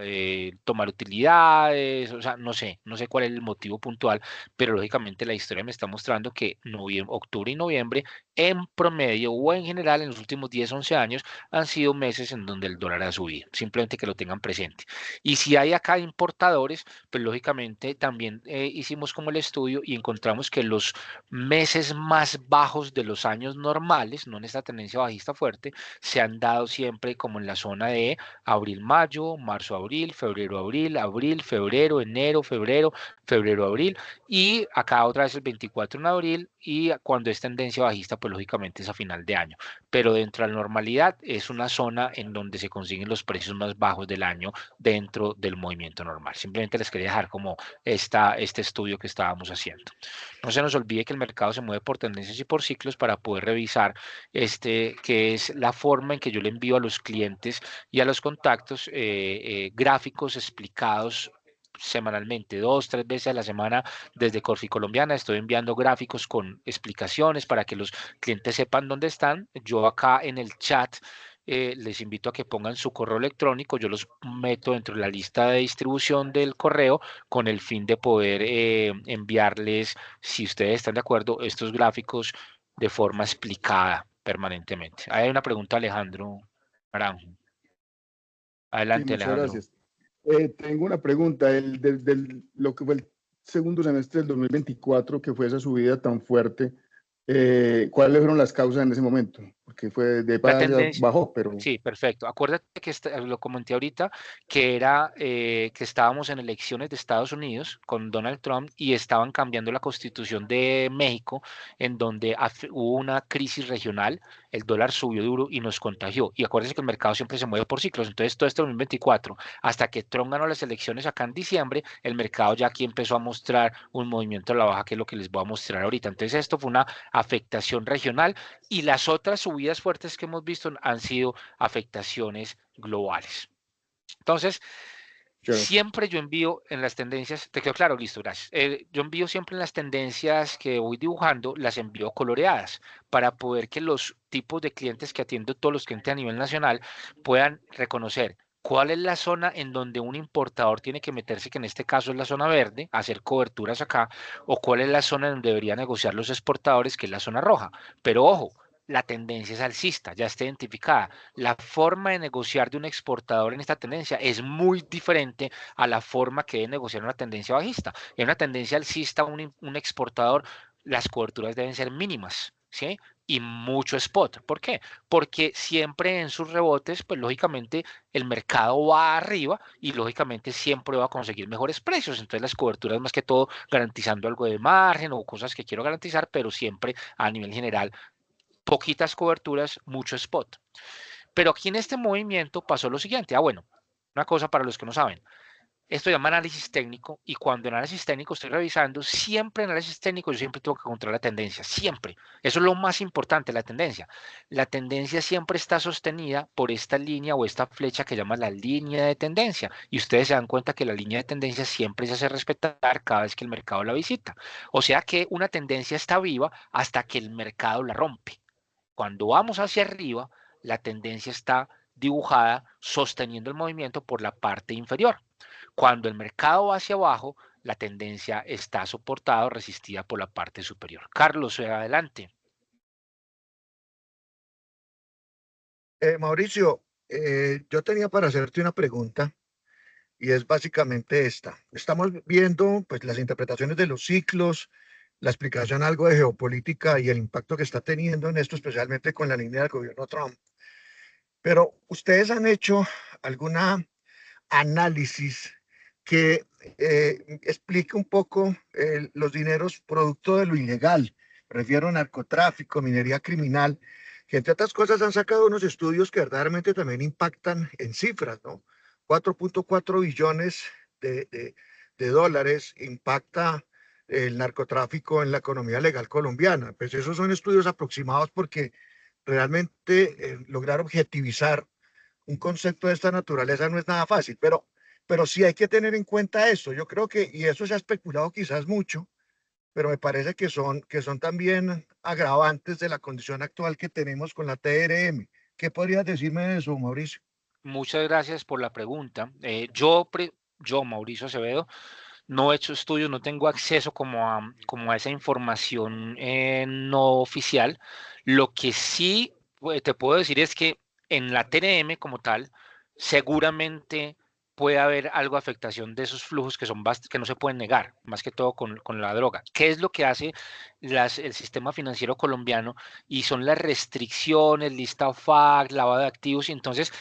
tomar utilidades, o sea, no sé cuál es el motivo puntual, pero lógicamente la historia me está mostrando que octubre y noviembre en promedio o en general en los últimos 10, 11 años han sido meses en donde el dólar ha subido, simplemente que lo tengan presente. Y si hay acá importadores, pues lógicamente también hicimos como el estudio y encontramos que los meses más bajos de los años normales, no en esta tendencia bajista fuerte, se han dado siempre como en la zona de abril, mayo, marzo, abril, abril, febrero, enero, febrero, abril, y acá otra vez el 24 en abril, y cuando es tendencia bajista, pues lógicamente es a final de año. Pero dentro de la normalidad es una zona en donde se consiguen los precios más bajos del año dentro del movimiento normal. Simplemente les quería dejar como este estudio que estábamos haciendo. No se nos olvide que el mercado se mueve por tendencias y por ciclos para poder revisar que es la forma en que yo le envío a los clientes y a los contactos gráficos explicados semanalmente, 2, 3 veces a la semana desde Corfi Colombiana. Estoy enviando gráficos con explicaciones para que los clientes sepan dónde están. Yo acá en el chat les invito a que pongan su correo electrónico, yo los meto dentro de la lista de distribución del correo con el fin de poder enviarles, si ustedes están de acuerdo, estos gráficos de forma explicada permanentemente. Ahí hay una pregunta, Alejandro Naranjo. Sí, Adelante, muchas Alejandro. gracias. Tengo una pregunta. Lo que fue el segundo semestre del 2024, que fue esa subida tan fuerte, ¿cuáles fueron las causas en ese momento? Porque fue de La ya tendencia, bajó, pero sí, perfecto. Acuérdate que lo comenté ahorita, que era que estábamos en elecciones de Estados Unidos con Donald Trump y estaban cambiando la constitución de México, en donde hubo una crisis regional, el dólar subió duro y nos contagió. Y acuérdense que el mercado siempre se mueve por ciclos. Entonces, todo este 2024, hasta que Trump ganó las elecciones acá en diciembre, el mercado ya aquí empezó a mostrar un movimiento a la baja, que es lo que les voy a mostrar ahorita. Entonces, esto fue una afectación regional y las otras subidas fuertes que hemos visto han sido afectaciones globales. Entonces, siempre yo envío en las tendencias, te quedó claro, listo, gracias. Yo envío siempre en las tendencias que voy dibujando, las envío coloreadas para poder que los tipos de clientes que atiendo, todos los clientes a nivel nacional, puedan reconocer cuál es la zona en donde un importador tiene que meterse, que en este caso es la zona verde, hacer coberturas acá, o cuál es la zona en donde deberían negociar los exportadores, que es la zona roja. Pero ojo, la tendencia es alcista, ya está identificada. La forma de negociar de un exportador en esta tendencia es muy diferente a la forma que debe negociar una tendencia bajista. En una tendencia alcista, un exportador, las coberturas deben ser mínimas, ¿sí? Y mucho spot. ¿Por qué? Porque siempre en sus rebotes, pues lógicamente el mercado va arriba y lógicamente siempre va a conseguir mejores precios. Entonces las coberturas más que todo garantizando algo de margen o cosas que quiero garantizar, pero siempre a nivel general poquitas coberturas, mucho spot. Pero aquí en este movimiento pasó lo siguiente. Bueno, una cosa para los que no saben. Esto se llama análisis técnico y cuando en análisis técnico estoy revisando, siempre en análisis técnico yo siempre tengo que encontrar la tendencia, siempre. Eso es lo más importante, la tendencia. La tendencia siempre está sostenida por esta línea o esta flecha que llama la línea de tendencia. Y ustedes se dan cuenta que la línea de tendencia siempre se hace respetar cada vez que el mercado la visita. O sea que una tendencia está viva hasta que el mercado la rompe. Cuando vamos hacia arriba, la tendencia está dibujada sosteniendo el movimiento por la parte inferior. Cuando el mercado va hacia abajo, la tendencia está soportada o resistida por la parte superior. Carlos, adelante. Mauricio, yo tenía para hacerte una pregunta y es básicamente esta. Estamos viendo pues las interpretaciones de los ciclos, la explicación algo de geopolítica y el impacto que está teniendo en esto, especialmente con la línea del gobierno Trump. Pero ustedes han hecho alguna análisis que explique un poco los dineros producto de lo ilegal. Me refiero a narcotráfico, minería criminal, que entre otras cosas han sacado unos estudios que verdaderamente también impactan en cifras, ¿no? 4.4 billones de dólares impacta el narcotráfico en la economía legal colombiana. Pues esos son estudios aproximados porque realmente lograr objetivizar un concepto de esta naturaleza no es nada fácil, pero sí hay que tener en cuenta eso. Yo creo que, y eso se ha especulado quizás mucho, pero me parece que son también agravantes de la condición actual que tenemos con la TRM. ¿Qué podrías decirme de eso, Mauricio? Muchas gracias por la pregunta. Yo, Mauricio Acevedo, no he hecho estudios, no tengo acceso como a esa información no oficial. Lo que sí te puedo decir es que en la TNM como tal, seguramente puede haber algo de afectación de esos flujos que que no se pueden negar, más que todo con la droga. ¿Qué es lo que hace el sistema financiero colombiano? Y son las restricciones, lista FAC, lavado de activos, y entonces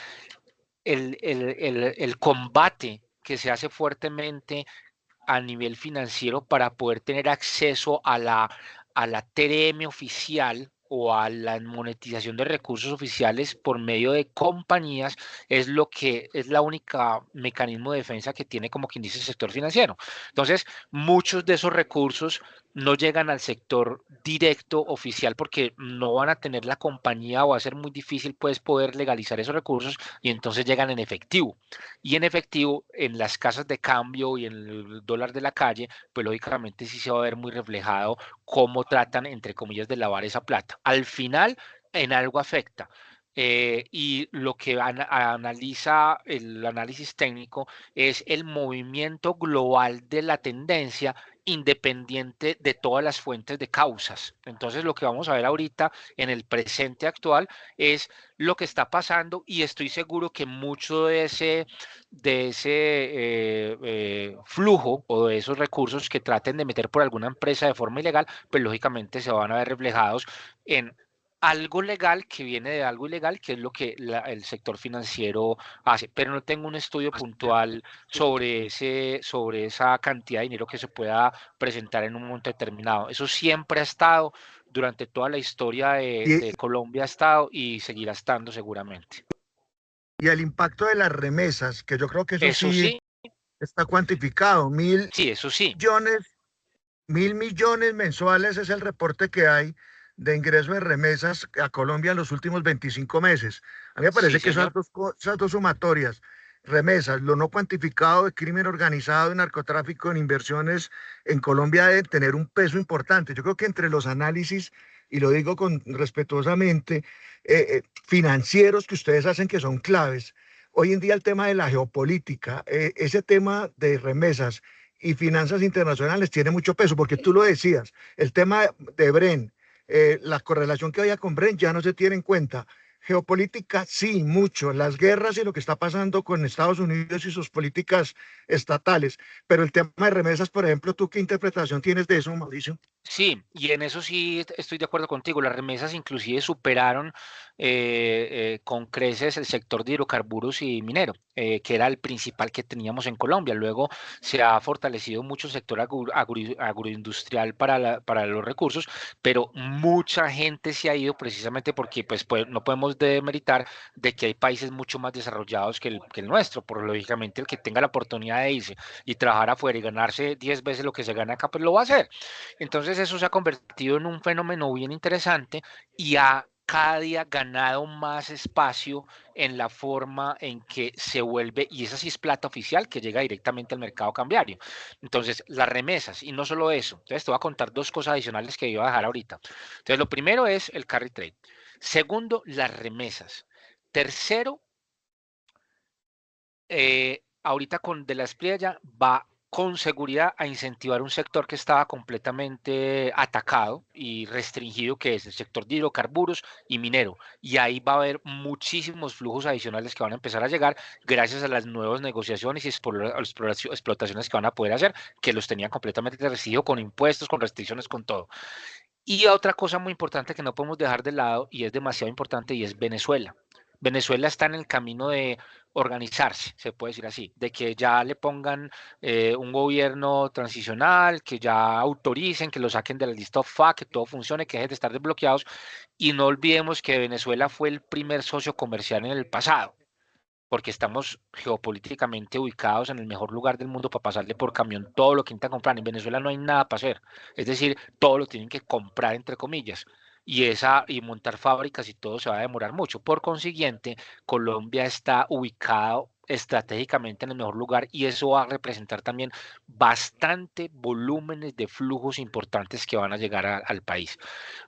el combate que se hace fuertemente a nivel financiero para poder tener acceso a la TRM oficial o a la monetización de recursos oficiales por medio de compañías es lo que es la única mecanismo de defensa que tiene, como quien dice, el sector financiero. Entonces, muchos de esos recursos no llegan al sector directo oficial porque no van a tener la compañía o va a ser muy difícil pues poder legalizar esos recursos y entonces llegan en efectivo. Y en efectivo, en las casas de cambio y en el dólar de la calle, pues lógicamente sí se va a ver muy reflejado cómo tratan, entre comillas, de lavar esa plata. Al final, en algo afecta. Y lo que analiza el análisis técnico es el movimiento global de la tendencia independiente de todas las fuentes de causas. Entonces, lo que vamos a ver ahorita en el presente actual es lo que está pasando y estoy seguro que mucho de ese flujo o de esos recursos que traten de meter por alguna empresa de forma ilegal, pues lógicamente se van a ver reflejados en algo legal que viene de algo ilegal, que es lo que el sector financiero hace. Pero no tengo un estudio puntual sobre esa cantidad de dinero que se pueda presentar en un momento determinado. Eso siempre ha estado durante toda la historia de Colombia, ha estado y seguirá estando seguramente. Y el impacto de las remesas, que yo creo que Eso sí, está cuantificado. sí, eso sí. 1.000 millones mensuales es el reporte que hay de ingreso de remesas a Colombia en los últimos 25 meses. A mí me parece Sí, que esas dos sumatorias, remesas, lo no cuantificado de crimen organizado, de narcotráfico, en inversiones en Colombia deben tener un peso importante. Yo creo que entre los análisis, y lo digo respetuosamente, financieros que ustedes hacen que son claves, hoy en día el tema de la geopolítica, ese tema de remesas y finanzas internacionales tiene mucho peso, porque tú lo decías, el tema de Bren, la correlación que había con Bren ya no se tiene en cuenta. Geopolítica, sí, mucho, las guerras y lo que está pasando con Estados Unidos y sus políticas estatales, pero el tema de remesas, por ejemplo, ¿tú qué interpretación tienes de eso, Mauricio? Sí, y en eso sí estoy de acuerdo contigo. Las remesas inclusive superaron con creces el sector de hidrocarburos y minero, que era el principal que teníamos en Colombia. Luego se ha fortalecido mucho el sector agroindustrial para los recursos, pero mucha gente se ha ido precisamente porque pues, no podemos demeritar de que hay países mucho más desarrollados que el nuestro, por lógicamente el que tenga la oportunidad de irse y trabajar afuera y ganarse 10 veces lo que se gana acá, pues lo va a hacer. Entonces eso se ha convertido en un fenómeno bien interesante y ha cada día ganado más espacio en la forma en que se vuelve, y esa sí es plata oficial que llega directamente al mercado cambiario. Entonces, las remesas, y no solo eso. Entonces, te voy a contar dos cosas adicionales que iba a dejar ahorita. Entonces, lo primero es el carry trade. Segundo, las remesas. Tercero, ahorita con De la Espriella va con seguridad a incentivar un sector que estaba completamente atacado y restringido, que es el sector de hidrocarburos y minero. Y ahí va a haber muchísimos flujos adicionales que van a empezar a llegar gracias a las nuevas negociaciones y explotaciones que van a poder hacer, que los tenían completamente restringidos con impuestos, con restricciones, con todo. Y otra cosa muy importante que no podemos dejar de lado, y es demasiado importante, y es Venezuela. Venezuela está en el camino de organizarse, se puede decir así, de que ya le pongan un gobierno transicional, que ya autoricen, que lo saquen de la lista of FAT, que todo funcione, que dejen de estar desbloqueados. Y no olvidemos que Venezuela fue el primer socio comercial en el pasado, porque estamos geopolíticamente ubicados en el mejor lugar del mundo para pasarle por camión todo lo que intentan comprar. En Venezuela no hay nada para hacer, es decir, todo lo tienen que comprar entre comillas. Y montar fábricas y todo se va a demorar mucho. Por consiguiente, Colombia está ubicado estratégicamente en el mejor lugar y eso va a representar también bastante volúmenes de flujos importantes que van a llegar al país,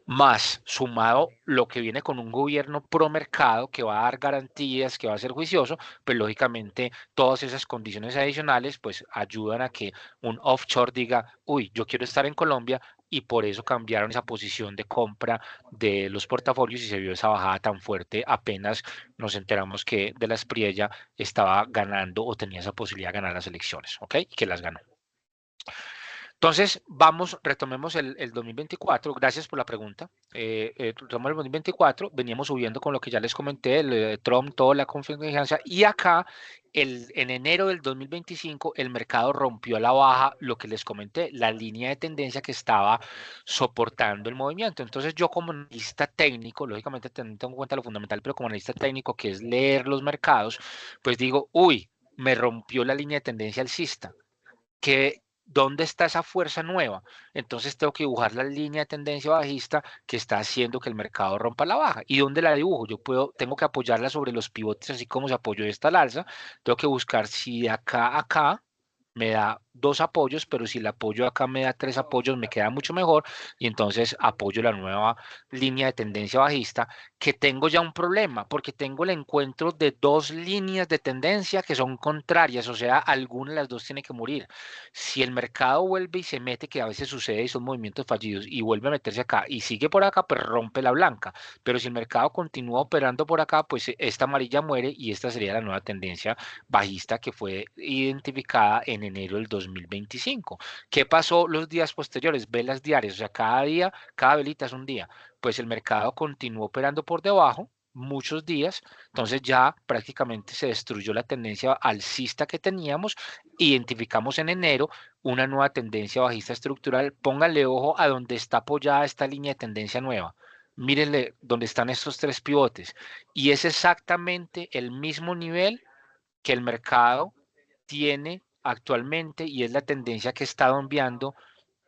más sumado lo que viene con un gobierno pro mercado que va a dar garantías, que va a ser juicioso, pues lógicamente todas esas condiciones adicionales pues ayudan a que un offshore diga, uy, yo quiero estar en Colombia, y por eso cambiaron esa posición de compra de los portafolios y se vio esa bajada tan fuerte apenas nos enteramos que De la Espriella estaba ganando o tenía esa posibilidad de ganar las elecciones, ¿ok? Y que las ganó. Entonces, retomemos el 2024. Gracias por la pregunta. Retomemos el 2024. Veníamos subiendo con lo que ya les comenté, el Trump, toda la confianza. Y acá, en enero del 2025, el mercado rompió a la baja lo que les comenté, la línea de tendencia que estaba soportando el movimiento. Entonces, yo como analista técnico, lógicamente teniendo en cuenta lo fundamental, pero como analista técnico, que es leer los mercados, pues digo, uy, me rompió la línea de tendencia alcista. ¿Dónde está esa fuerza nueva? Entonces tengo que dibujar la línea de tendencia bajista que está haciendo que el mercado rompa la baja. ¿Y dónde la dibujo? Tengo que apoyarla sobre los pivotes, así como se apoyó esta al alza. Tengo que buscar si de acá a acá me da 2 apoyos, pero si el apoyo acá me da 3 apoyos, me queda mucho mejor, y entonces apoyo la nueva línea de tendencia bajista, que tengo ya un problema, porque tengo el encuentro de 2 líneas de tendencia que son contrarias, o sea, alguna de las dos tiene que morir. Si el mercado vuelve y se mete, que a veces sucede y son movimientos fallidos, y vuelve a meterse acá y sigue por acá, pues rompe la blanca, pero si el mercado continúa operando por acá, pues esta amarilla muere y esta sería la nueva tendencia bajista que fue identificada en enero del 2025. ¿Qué pasó los días posteriores? Velas diarias, o sea, cada día, cada velita es un día. Pues el mercado continuó operando por debajo muchos días, entonces ya prácticamente se destruyó la tendencia alcista que teníamos. Identificamos en enero una nueva tendencia bajista estructural. Pónganle ojo a donde está apoyada esta línea de tendencia nueva. Mírenle dónde están estos 3 pivotes y es exactamente el mismo nivel que el mercado tiene actualmente, y es la tendencia que he estado enviando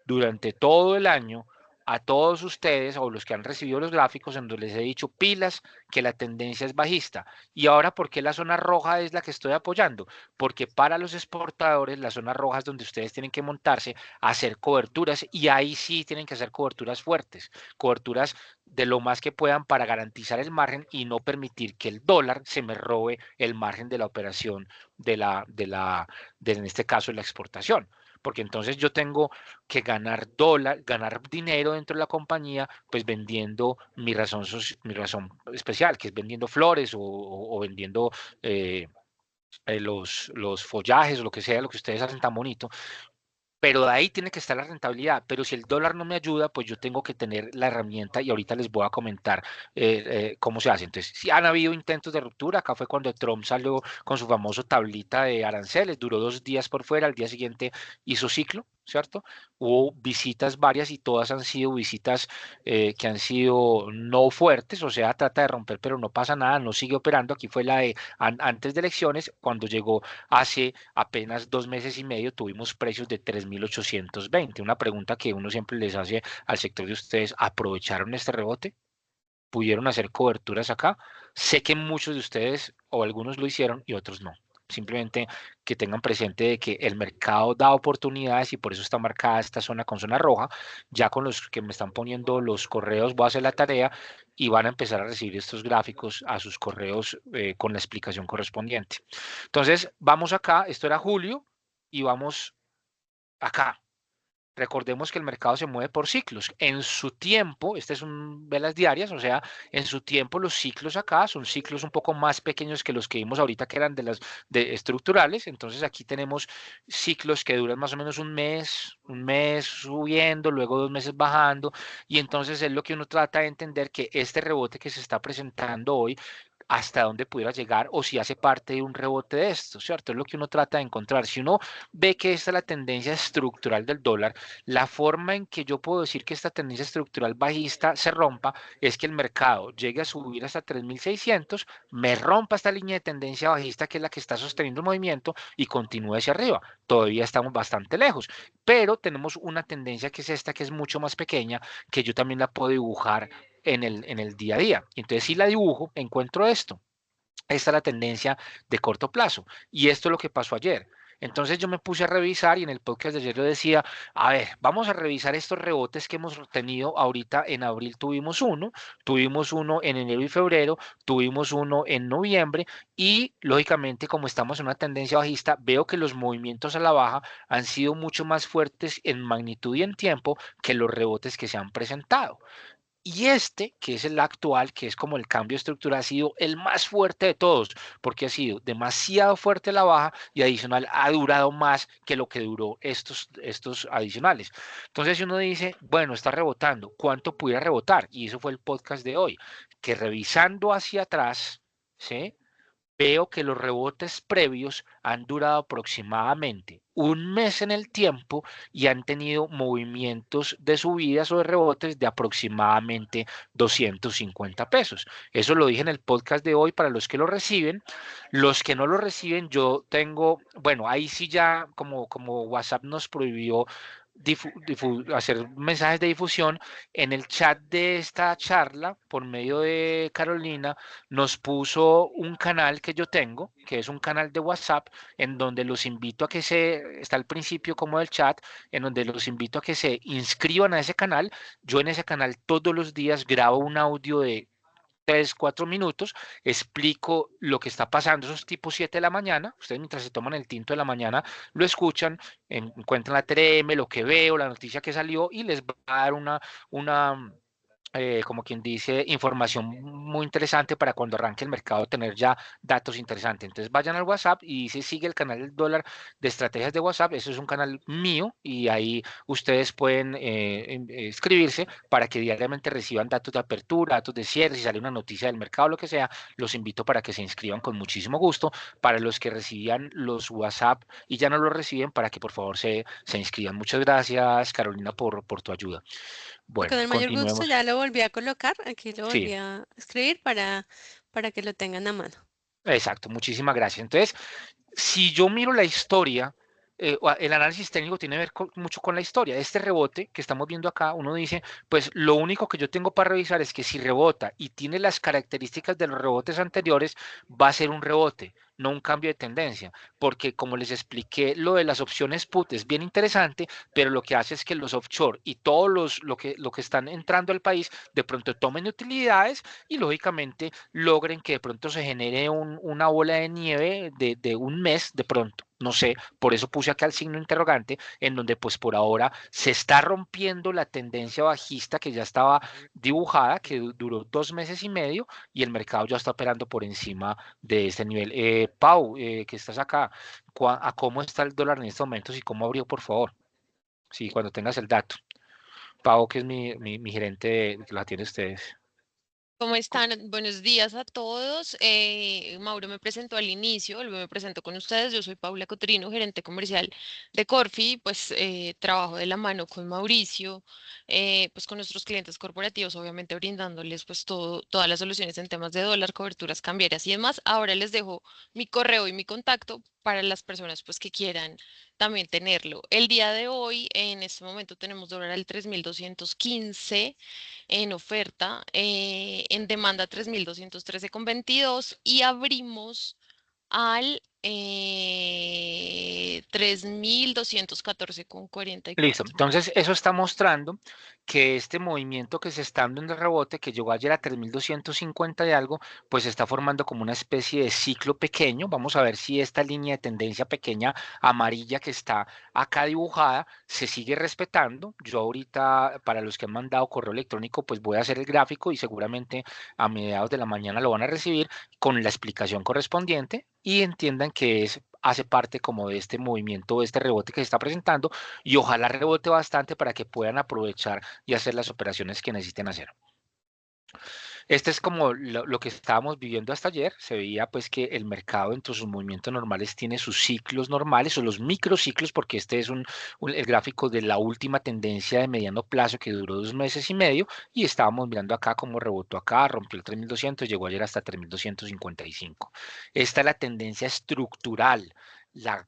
durante todo el año a todos ustedes o los que han recibido los gráficos, en donde les he dicho pilas que la tendencia es bajista. Y ahora, ¿por qué la zona roja es la que estoy apoyando? Porque para los exportadores la zona roja es donde ustedes tienen que montarse a hacer coberturas, y ahí sí tienen que hacer coberturas fuertes, coberturas de lo más que puedan para garantizar el margen y no permitir que el dólar se me robe el margen de la operación en este caso, la exportación. Porque entonces yo tengo que ganar ganar dinero dentro de la compañía, pues vendiendo mi razón especial, que es vendiendo flores o vendiendo los follajes o lo que sea, lo que ustedes hacen tan bonito. pero de ahí tiene que estar la rentabilidad. Pero si el dólar no me ayuda, pues yo tengo que tener la herramienta y ahorita les voy a comentar cómo se hace. Entonces, si han habido intentos de ruptura, acá fue cuando Trump salió con su famoso tablita de aranceles, duró 2 días por fuera, al día siguiente hizo ciclo, ¿cierto? Hubo visitas varias y todas han sido visitas que han sido no fuertes, o sea, trata de romper, pero no pasa nada, no sigue operando. Aquí fue la de antes de elecciones, cuando llegó hace apenas 2 meses y medio, tuvimos precios de 3.820. Una pregunta que uno siempre les hace al sector de ustedes: ¿aprovecharon este rebote? ¿Pudieron hacer coberturas acá? Sé que muchos de ustedes o algunos lo hicieron y otros no. Simplemente que tengan presente de que el mercado da oportunidades y por eso está marcada esta zona con zona roja. Ya con los que me están poniendo los correos voy a hacer la tarea y van a empezar a recibir estos gráficos a sus correos con la explicación correspondiente. Entonces, vamos acá, esto era julio, y vamos acá. Recordemos que el mercado se mueve por ciclos. En su tiempo, este es un velas diarias, o sea, en su tiempo los ciclos acá son ciclos un poco más pequeños que los que vimos ahorita, que eran de las de estructurales. Entonces aquí tenemos ciclos que duran más o menos un mes subiendo, luego 2 meses bajando, y entonces es lo que uno trata de entender, que este rebote que se está presentando hoy, hasta dónde pudiera llegar o si hace parte de un rebote de esto, ¿cierto? Es lo que uno trata de encontrar. Si uno ve que esta es la tendencia estructural del dólar, la forma en que yo puedo decir que esta tendencia estructural bajista se rompa es que el mercado llegue a subir hasta 3.600, me rompa esta línea de tendencia bajista que es la que está sosteniendo el movimiento y continúe hacia arriba. Todavía estamos bastante lejos, pero tenemos una tendencia que es esta, que es mucho más pequeña, que yo también la puedo dibujar en el día a día. Entonces, si la dibujo, encuentro esto. Esta es la tendencia de corto plazo. Y esto es lo que pasó ayer. Entonces yo me puse a revisar y en el podcast de ayer yo decía, a ver, vamos a revisar estos rebotes que hemos tenido ahorita. En abril tuvimos uno en enero y febrero, tuvimos uno en noviembre, y lógicamente, como estamos en una tendencia bajista, veo que los movimientos a la baja han sido mucho más fuertes en magnitud y en tiempo que los rebotes que se han presentado. Y este, que es el actual, que es como el cambio estructural, ha sido el más fuerte de todos, porque ha sido demasiado fuerte la baja y adicional ha durado más que lo que duró estos adicionales. Entonces, si uno dice, bueno, está rebotando, ¿cuánto pudiera rebotar? Y eso fue el podcast de hoy, que revisando hacia atrás, ¿sí? Veo que los rebotes previos han durado aproximadamente un mes en el tiempo y han tenido movimientos de subidas o de rebotes de aproximadamente 250 pesos. Eso lo dije en el podcast de hoy para los que lo reciben. Los que no lo reciben, yo tengo, bueno, ahí sí ya como WhatsApp nos prohibió hacer mensajes de difusión, en el chat de esta charla, por medio de Carolina, nos puso un canal que yo tengo, que es un canal de WhatsApp, en donde los invito a que está al principio como del chat, en donde los invito a que se inscriban a ese canal. Yo en ese canal todos los días grabo un audio de 3, 4 minutos, explico lo que está pasando, esos tipos 7 de la mañana, ustedes mientras se toman el tinto de la mañana lo escuchan, encuentran la TRM, lo que veo, la noticia que salió, y les va a dar como quien dice, información muy interesante para cuando arranque el mercado tener ya datos interesantes. Entonces vayan al WhatsApp y dice sigue el canal del dólar de estrategias de WhatsApp. Eso es un canal mío y ahí ustedes pueden inscribirse para que diariamente reciban datos de apertura, datos de cierre, si sale una noticia del mercado, lo que sea. Los invito para que se inscriban con muchísimo gusto. Para los que recibían los WhatsApp y ya no los reciben, para que por favor se inscriban. Muchas gracias, Carolina, por tu ayuda. Con Bueno, el mayor gusto continuemos. ya lo volví a colocar, aquí lo Sí, volví a escribir para que lo tengan a mano. exacto, muchísimas gracias. Entonces, si yo miro la historia, el análisis técnico tiene que ver mucho con la historia. Este rebote que estamos viendo acá, uno dice, pues lo único que yo tengo para revisar es que si rebota y tiene las características de los rebotes anteriores, va a ser un rebote, no un cambio de tendencia, porque como les expliqué, lo de las opciones put es bien interesante, pero lo que hace es que los offshore y todos lo que están entrando al país de pronto tomen utilidades y lógicamente logren que de pronto se genere una bola de nieve de un mes de pronto. No sé, por eso puse acá el signo interrogante, en donde pues por ahora se está rompiendo la tendencia bajista que ya estaba dibujada, que duró 2 meses y medio, y el mercado ya está operando por encima de este nivel. Pau, que estás acá, ¿a cómo está el dólar en estos momentos y cómo abrió, por favor? Sí, cuando tengas el dato. Pau, que es mi gerente que los atiende a ustedes. ¿Cómo están? Buenos días a todos. Mauro me presentó al inicio, luego me presento con ustedes. Yo soy Paula Cotrino, gerente comercial de Corfi. Pues trabajo de la mano con Mauricio, pues con nuestros clientes corporativos, obviamente brindándoles pues todas las soluciones en temas de dólar, coberturas cambiarias y demás. Ahora les dejo mi correo y mi contacto para las personas pues que quieran también tenerlo. El día de hoy, en este momento tenemos dólar al 3.215 en oferta, en demanda 3.213,22 y abrimos al 3.214,44. Listo. Entonces, eso está mostrando que este movimiento que se está dando en el rebote, que llegó ayer a 3.250 y algo, pues está formando como una especie de ciclo pequeño. Vamos a ver si esta línea de tendencia pequeña amarilla que está acá dibujada se sigue respetando. Yo ahorita, para los que han mandado correo electrónico, pues voy a hacer el gráfico y seguramente a mediados de la mañana lo van a recibir con la explicación correspondiente y entiendan que hace parte como de este movimiento, de este rebote que se está presentando y ojalá rebote bastante para que puedan aprovechar y hacer las operaciones que necesiten hacer. Este es como lo que estábamos viviendo hasta ayer. Se veía pues que el mercado entre sus movimientos normales tiene sus ciclos normales o los microciclos, porque este es el gráfico de la última tendencia de mediano plazo que duró 2 meses y medio y estábamos mirando acá como rebotó acá, rompió el 3.200, llegó ayer hasta 3.255. Esta es la tendencia estructural. La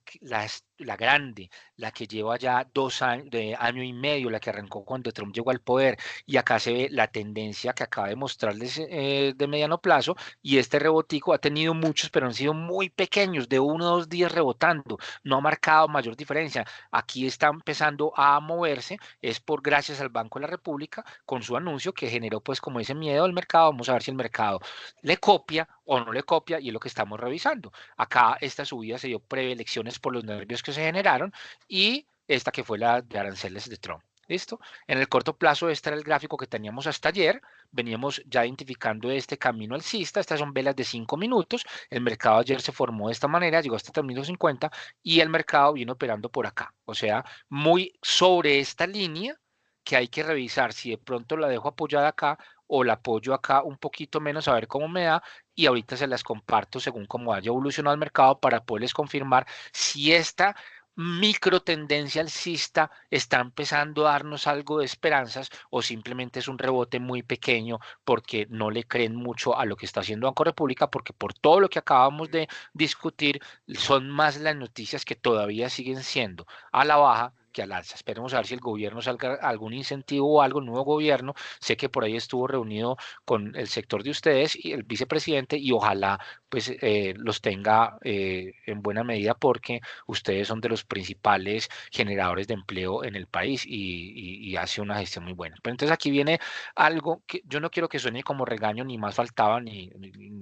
grande, la que lleva ya 2 años, de año y medio, la que arrancó cuando Trump llegó al poder, y acá se ve la tendencia que acaba de mostrarles de mediano plazo, y este rebotico ha tenido muchos, pero han sido muy pequeños, de 1 o 2 días rebotando, no ha marcado mayor diferencia. Aquí está empezando a moverse, es por gracias al Banco de la República, con su anuncio que generó pues como ese miedo al mercado. Vamos a ver si el mercado le copia o no le copia, y es lo que estamos revisando. Acá esta subida se dio preelecciones por los nervios que se generaron, y esta que fue la de aranceles de Trump. ¿Listo? En el corto plazo, este era el gráfico que teníamos hasta ayer. Veníamos ya identificando este camino alcista. Estas son velas de 5 minutos. El mercado ayer se formó de esta manera, llegó hasta 3.050 y el mercado viene operando por acá. O sea, muy sobre esta línea que hay que revisar si de pronto la dejo apoyada acá o la apoyo acá un poquito menos a ver cómo me da, y ahorita se las comparto según cómo haya evolucionado el mercado para poderles confirmar si esta micro tendencia alcista está empezando a darnos algo de esperanzas o simplemente es un rebote muy pequeño porque no le creen mucho a lo que está haciendo Banco República, porque por todo lo que acabamos de discutir son más las noticias que todavía siguen siendo a la baja que al alza. Esperemos a ver si el gobierno salga algún incentivo o algo, el nuevo gobierno. Sé que por ahí estuvo reunido con el sector de ustedes y el vicepresidente, y ojalá pues los tenga en buena medida, porque ustedes son de los principales generadores de empleo en el país y hace una gestión muy buena. Pero entonces aquí viene algo que yo no quiero que suene como regaño, ni más faltaba, ni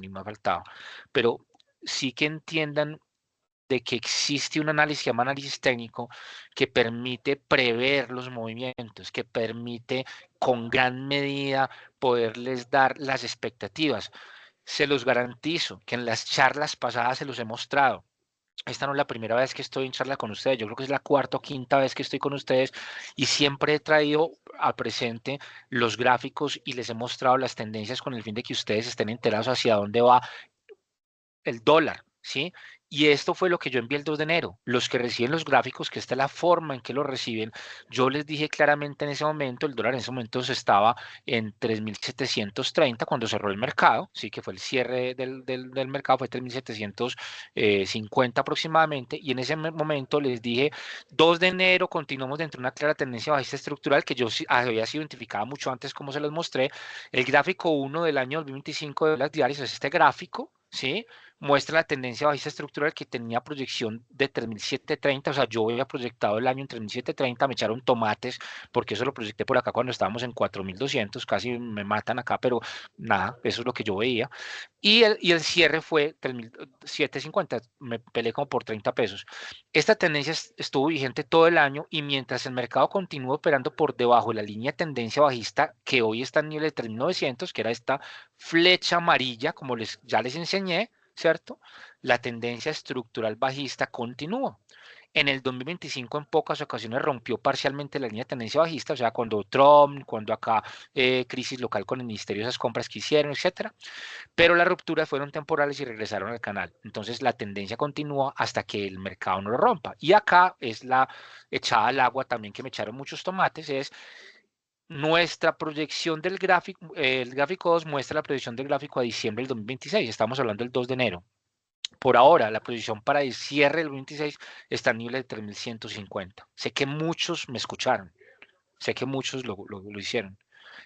más faltaba, pero sí que entiendan de que existe un análisis que se llama análisis técnico, que permite prever los movimientos, que permite con gran medida poderles dar las expectativas. Se los garantizo que en las charlas pasadas se los he mostrado. Esta no es la primera vez que estoy en charla con ustedes, yo creo que es la cuarta o quinta vez que estoy con ustedes, y siempre he traído al presente los gráficos y les he mostrado las tendencias con el fin de que ustedes estén enterados hacia dónde va el dólar, ¿sí? Y esto fue lo que yo envié el 2 de enero. Los que reciben los gráficos, que esta es la forma en que los reciben, yo les dije claramente en ese momento, el dólar en ese momento estaba en 3.730 cuando cerró el mercado, sí, que fue el cierre del mercado, fue 3.750 aproximadamente, y en ese momento les dije, 2 de enero continuamos dentro de una clara tendencia bajista estructural que yo había sido identificada mucho antes, como se los mostré. El gráfico 1 del año 2025 de las diarias es este gráfico, ¿sí? Muestra la tendencia bajista estructural que tenía proyección de 3.730, o sea, yo había proyectado el año en 3.730, me echaron tomates porque eso lo proyecté por acá cuando estábamos en 4.200, casi me matan acá, pero nada, eso es lo que yo veía. Y el cierre fue 3.750, me peleé como por 30 pesos. Esta tendencia estuvo vigente todo el año, y mientras el mercado continúa operando por debajo de la línea de tendencia bajista, que hoy está en nivel de 3.900, que era esta flecha amarilla, como ya les enseñé, ¿cierto? La tendencia estructural bajista continúa. En el 2025 en pocas ocasiones rompió parcialmente la línea de tendencia bajista, o sea, cuando Trump, cuando acá crisis local con el ministerio, esas compras que hicieron, etcétera. Pero las rupturas fueron temporales y regresaron al canal. Entonces la tendencia continúa hasta que el mercado no lo rompa. Y acá es la echada al agua también que me echaron muchos tomates, es nuestra proyección del gráfico, el gráfico 2 muestra la proyección del gráfico a diciembre del 2026, estamos hablando del 2 de enero. Por ahora, la proyección para el cierre del 2026 está a nivel de 3.150. Sé que muchos me escucharon, sé que muchos lo hicieron.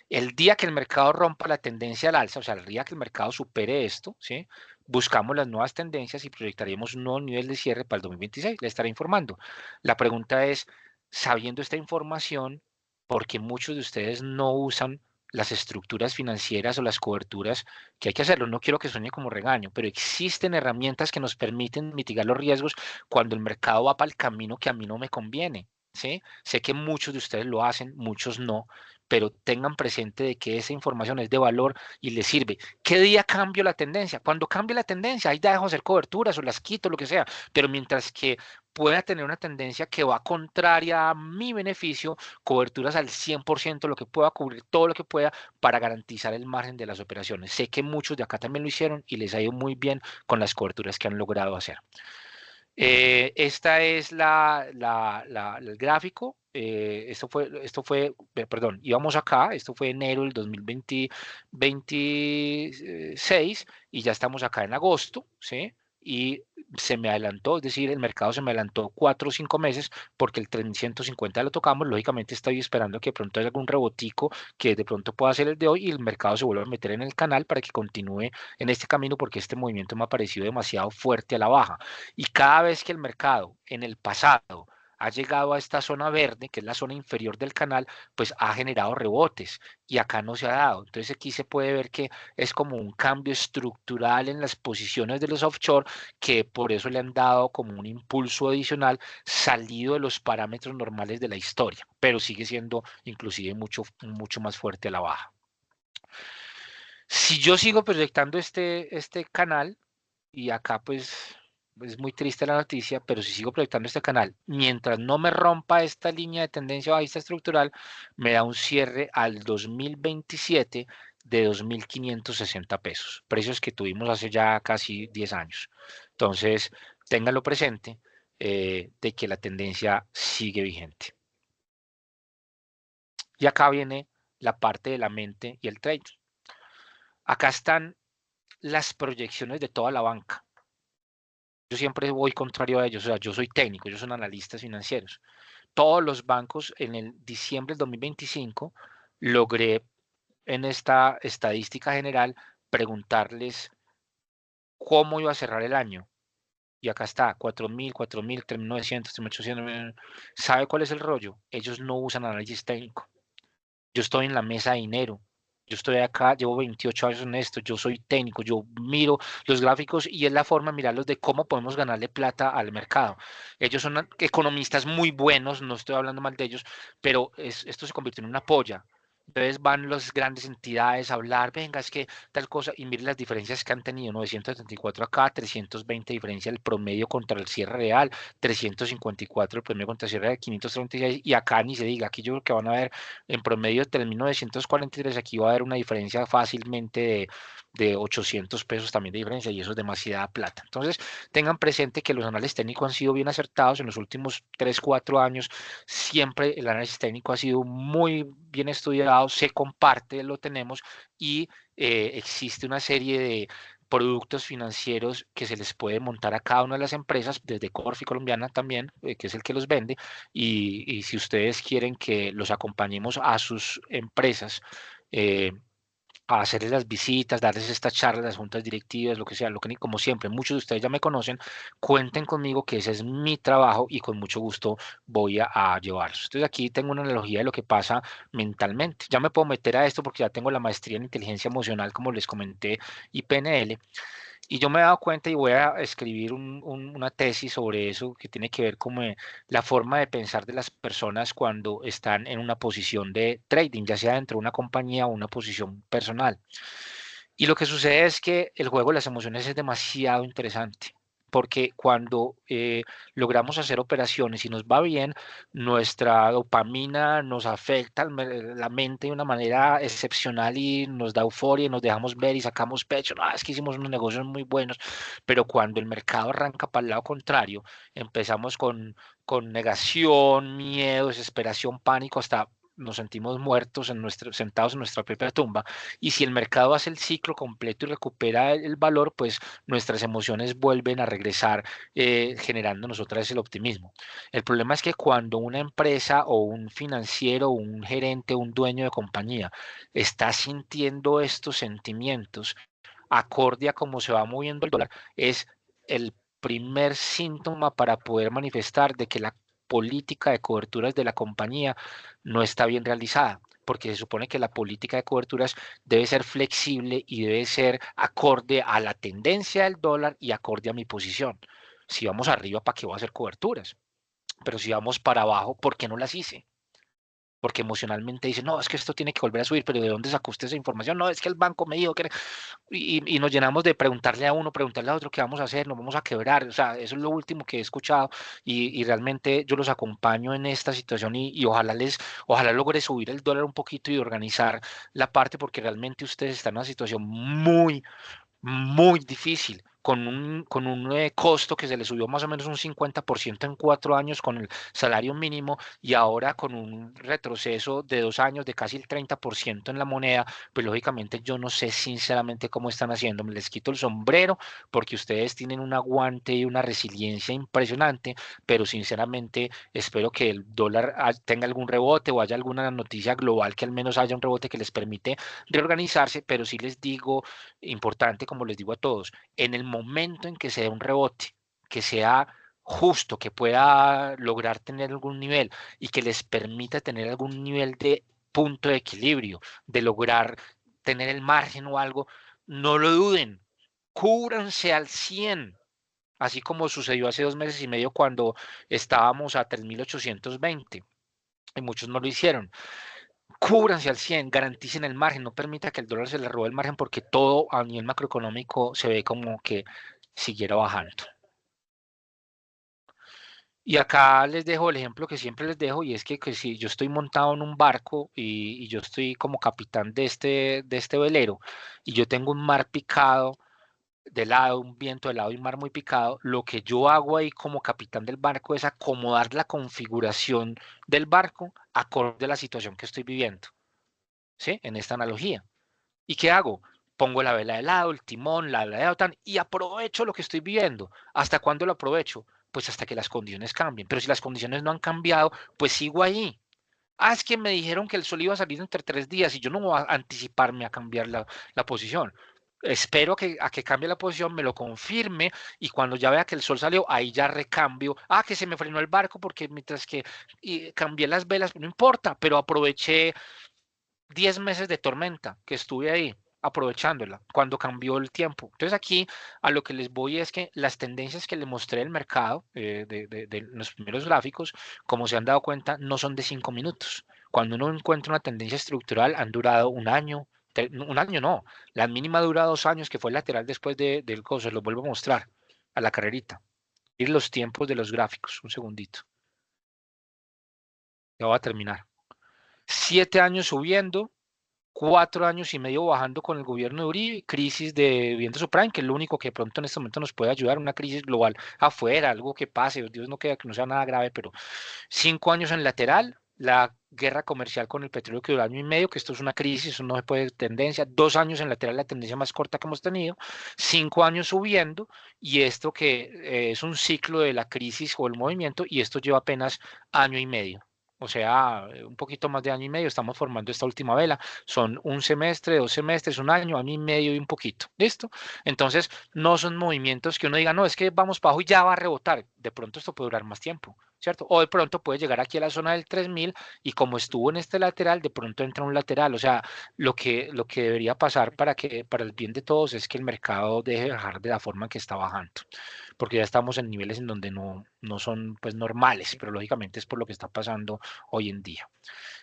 El día que el mercado rompa la tendencia al alza, o sea, el día que el mercado supere esto, ¿sí? Buscamos las nuevas tendencias y proyectaremos un nuevo nivel de cierre para el 2026. Le estaré informando. La pregunta es, sabiendo esta información, ¿por qué muchos de ustedes no usan las estructuras financieras o las coberturas que hay que hacerlo? No quiero que suene como regaño, pero existen herramientas que nos permiten mitigar los riesgos cuando el mercado va para el camino que a mí no me conviene. ¿Sí? Sé que muchos de ustedes lo hacen, muchos no, pero tengan presente de que esa información es de valor y les sirve. ¿Qué día cambio la tendencia? Cuando cambie la tendencia, ahí dejo hacer coberturas o las quito, lo que sea, pero mientras que pueda tener una tendencia que va contraria a mi beneficio, coberturas al 100%, lo que pueda cubrir, todo lo que pueda para garantizar el margen de las operaciones. Sé que muchos de acá también lo hicieron y les ha ido muy bien con las coberturas que han logrado hacer. Esta es el gráfico. Perdón, íbamos acá, esto fue enero del 2026 y ya estamos acá en agosto, ¿sí? Y se me adelantó, es decir, el mercado se me adelantó 4 o 5 meses porque el 350 lo tocamos. Lógicamente estoy esperando que de pronto haya algún rebotico que de pronto pueda ser el de hoy y el mercado se vuelva a meter en el canal para que continúe en este camino porque este movimiento me ha parecido demasiado fuerte a la baja. Y cada vez que el mercado en el pasado ha llegado a esta zona verde, que es la zona inferior del canal, pues ha generado rebotes y acá no se ha dado. Entonces aquí se puede ver que es como un cambio estructural en las posiciones de los offshore que por eso le han dado como un impulso adicional salido de los parámetros normales de la historia, pero sigue siendo inclusive mucho más fuerte a la baja. Si yo sigo proyectando este canal, y acá pues es muy triste la noticia, pero si sigo proyectando este canal, mientras no me rompa esta línea de tendencia bajista estructural, me da un cierre al 2027 de 2.560 pesos, precios que tuvimos hace ya casi 10 años. Entonces, ténganlo presente de que la tendencia sigue vigente. Y acá viene la parte de la mente y el trade. Acá están las proyecciones de toda la banca. Yo siempre voy contrario a ellos, o sea, yo soy técnico, ellos son analistas financieros. Todos los bancos en el diciembre del 2025 logré en esta estadística general preguntarles cómo iba a cerrar el año. Y acá está, 4.000, 4.000, 3.900, 3.800. ¿Sabe cuál es el rollo? Ellos no usan análisis técnico. Yo estoy en la mesa de dinero. Yo estoy acá, llevo 28 años en esto, yo soy técnico, yo miro los gráficos y es la forma de mirarlos de cómo podemos ganarle plata al mercado. Ellos son economistas muy buenos, no estoy hablando mal de ellos, pero esto se convirtió en una polla. Entonces van las grandes entidades a hablar, venga, es que tal cosa, y miren las diferencias que han tenido, 974 acá, 320 diferencia el promedio contra el cierre real, 354 el promedio contra el cierre real, 536, y acá ni se diga, aquí yo creo que van a ver en promedio de 3.943, aquí va a haber una diferencia fácilmente de 800 pesos también de diferencia y eso es demasiada plata. Entonces, tengan presente que los análisis técnicos han sido bien acertados en los últimos 3, 4 años. Siempre el análisis técnico ha sido muy bien estudiado, se comparte, lo tenemos y existe una serie de productos financieros que se les puede montar a cada una de las empresas, desde Corfi Colombiana también, que es el que los vende, y si ustedes quieren que los acompañemos a sus empresas, a hacerles las visitas, darles estas charlas, las juntas directivas, lo que sea, lo que como siempre, muchos de ustedes ya me conocen, cuenten conmigo que ese es mi trabajo y con mucho gusto voy a llevarlos. Entonces aquí tengo una analogía de lo que pasa mentalmente. Ya me puedo meter a esto porque ya tengo la maestría en inteligencia emocional, como les comenté, y PNL. Y yo me he dado cuenta y voy a escribir una tesis sobre eso que tiene que ver como la forma de pensar de las personas cuando están en una posición de trading, ya sea dentro de una compañía o una posición personal. Y lo que sucede es que el juego de las emociones es demasiado interesante porque cuando logramos hacer operaciones y nos va bien, nuestra dopamina nos afecta la mente de una manera excepcional y nos da euforia y nos dejamos ver y sacamos pecho. No, es que hicimos unos negocios muy buenos, pero cuando el mercado arranca para el lado contrario, empezamos con negación, miedo, desesperación, pánico, hasta nos sentimos muertos sentados en nuestra propia tumba. Y si el mercado hace el ciclo completo y recupera el valor, pues nuestras emociones vuelven a regresar, generando nosotras el optimismo. El problema es que cuando una empresa o un financiero, un gerente, un dueño de compañía está sintiendo estos sentimientos, acorde a cómo se va moviendo el dólar, es el primer síntoma para poder manifestar de que la política de coberturas de la compañía no está bien realizada, porque se supone que la política de coberturas debe ser flexible y debe ser acorde a la tendencia del dólar y acorde a mi posición. Si vamos arriba, ¿para qué voy a hacer coberturas? Pero si vamos para abajo, ¿por qué no las hice? Porque emocionalmente dice, no, es que esto tiene que volver a subir, pero ¿de dónde sacó usted esa información? No, es que el banco me dijo que... Y nos llenamos de preguntarle a uno, preguntarle a otro qué vamos a hacer, nos vamos a quebrar. O sea, eso es lo último que he escuchado y realmente yo los acompaño en esta situación y ojalá logre subir el dólar un poquito y organizar la parte porque realmente ustedes están en una situación muy difícil, con un costo que se le subió más o menos un 50% en 4 años con el salario mínimo y ahora con un retroceso de 2 años de casi el 30% en la moneda, pues lógicamente yo no sé sinceramente cómo están haciendo, me les quito el sombrero porque ustedes tienen un aguante y una resiliencia impresionante, pero sinceramente espero que el dólar tenga algún rebote o haya alguna noticia global que al menos haya un rebote que les permite reorganizarse, pero sí les digo importante, como les digo a todos, en el momento en que se dé un rebote, que sea justo, que pueda lograr tener algún nivel y que les permita tener algún nivel de punto de equilibrio, de lograr tener el margen o algo, no lo duden, cúbranse al 100, así como sucedió hace 2 meses y medio cuando estábamos a 3.820 y muchos no lo hicieron. Cúbranse al 100, garanticen el margen, no permita que el dólar se le robe el margen porque todo a nivel macroeconómico se ve como que siguiera bajando. Y acá les dejo el ejemplo que siempre les dejo y es que si yo estoy montado en un barco y yo estoy como capitán de este velero y yo tengo un mar picado de lado, un viento de lado y un mar muy picado, lo que yo hago ahí como capitán del barco es acomodar la configuración del barco acorde a la situación que estoy viviendo. ¿Sí? En esta analogía. ¿Y qué hago? Pongo la vela de lado, el timón, la vela de lado, y aprovecho lo que estoy viviendo. ¿Hasta cuándo lo aprovecho? Pues hasta que las condiciones cambien. Pero si las condiciones no han cambiado, pues sigo ahí. Ah, es que me dijeron que el sol iba a salir entre 3 días y yo no voy a anticiparme a cambiar la posición. Espero a que cambie la posición, me lo confirme y cuando ya vea que el sol salió, ahí ya recambio. Ah, que se me frenó el barco porque mientras que cambié las velas, no importa, pero aproveché 10 meses de tormenta que estuve ahí aprovechándola cuando cambió el tiempo. Entonces aquí a lo que les voy es que las tendencias que les mostré del mercado, de los primeros gráficos, como se han dado cuenta, no son de 5 minutos. Cuando uno encuentra una tendencia estructural, han durado un año, un año no, la mínima dura 2 años, que fue el lateral después del coso, lo vuelvo a mostrar a la carrerita. Y los tiempos de los gráficos, un segundito. Ya voy a terminar. 7 años subiendo, 4 años y medio bajando con el gobierno de Uribe, crisis de vivienda subprime, que es lo único que de pronto en este momento nos puede ayudar, una crisis global afuera, algo que pase, Dios no queda que no sea nada grave, pero 5 años en lateral, la guerra comercial con el petróleo que duró 1 año y medio, que esto es una crisis, eso no se puede tendencia, 2 años en lateral, la tendencia más corta que hemos tenido, 5 años subiendo, y esto que es un ciclo de la crisis o el movimiento, y esto lleva apenas año y medio. O sea, un poquito más de año y medio, estamos formando esta última vela. Son un semestre, 2 semestres, un año y medio y un poquito. ¿Listo? Entonces, no son movimientos que uno diga, no, es que vamos para abajo y ya va a rebotar. De pronto esto puede durar más tiempo, ¿cierto? O de pronto puede llegar aquí a la zona del 3000 y como estuvo en este lateral, de pronto entra un lateral. O sea, lo que debería pasar para el bien de todos es que el mercado deje de bajar de la forma que está bajando, porque ya estamos en niveles en donde no son pues normales, pero lógicamente es por lo que está pasando hoy en día.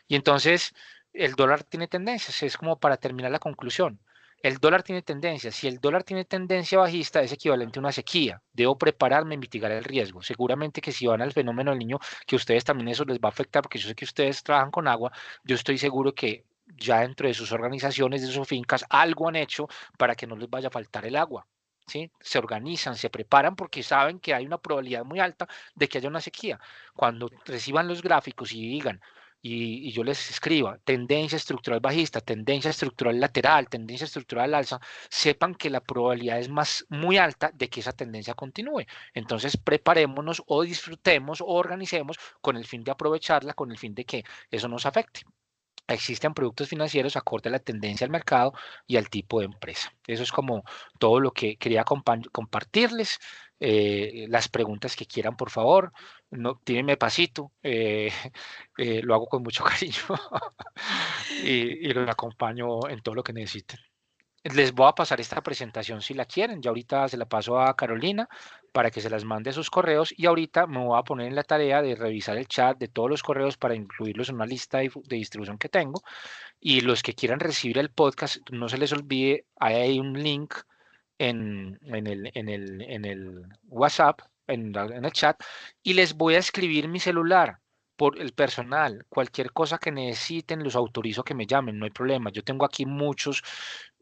Y entonces el dólar tiene tendencias, es como para terminar la conclusión. El dólar tiene tendencia. Si el dólar tiene tendencia bajista, es equivalente a una sequía. Debo prepararme y mitigar el riesgo. Seguramente que si van al fenómeno del niño, que a ustedes también eso les va a afectar, porque yo sé que ustedes trabajan con agua, yo estoy seguro que ya dentro de sus organizaciones, de sus fincas, algo han hecho para que no les vaya a faltar el agua. ¿Sí? Se organizan, se preparan porque saben que hay una probabilidad muy alta de que haya una sequía. Cuando reciban los gráficos y digan, y yo les escriba tendencia estructural bajista, tendencia estructural lateral, tendencia estructural alza, sepan que la probabilidad es muy alta de que esa tendencia continúe. Entonces preparémonos o disfrutemos o organicemos con el fin de aprovecharla, con el fin de que eso nos afecte. Existen productos financieros acorde a la tendencia al mercado y al tipo de empresa. Eso es como todo lo que quería compartirles. Las preguntas que quieran, por favor, no, tírenme pasito. Lo hago con mucho cariño y los acompaño en todo lo que necesiten. Les voy a pasar esta presentación si la quieren. Ya ahorita se la paso a Carolina para que se las mande a sus correos y ahorita me voy a poner en la tarea de revisar el chat de todos los correos para incluirlos en una lista de distribución que tengo. Y los que quieran recibir el podcast, no se les olvide, hay un link en el WhatsApp, en el chat, y les voy a escribir mi celular por el personal. Cualquier cosa que necesiten, los autorizo a que me llamen, no hay problema. Yo tengo aquí muchos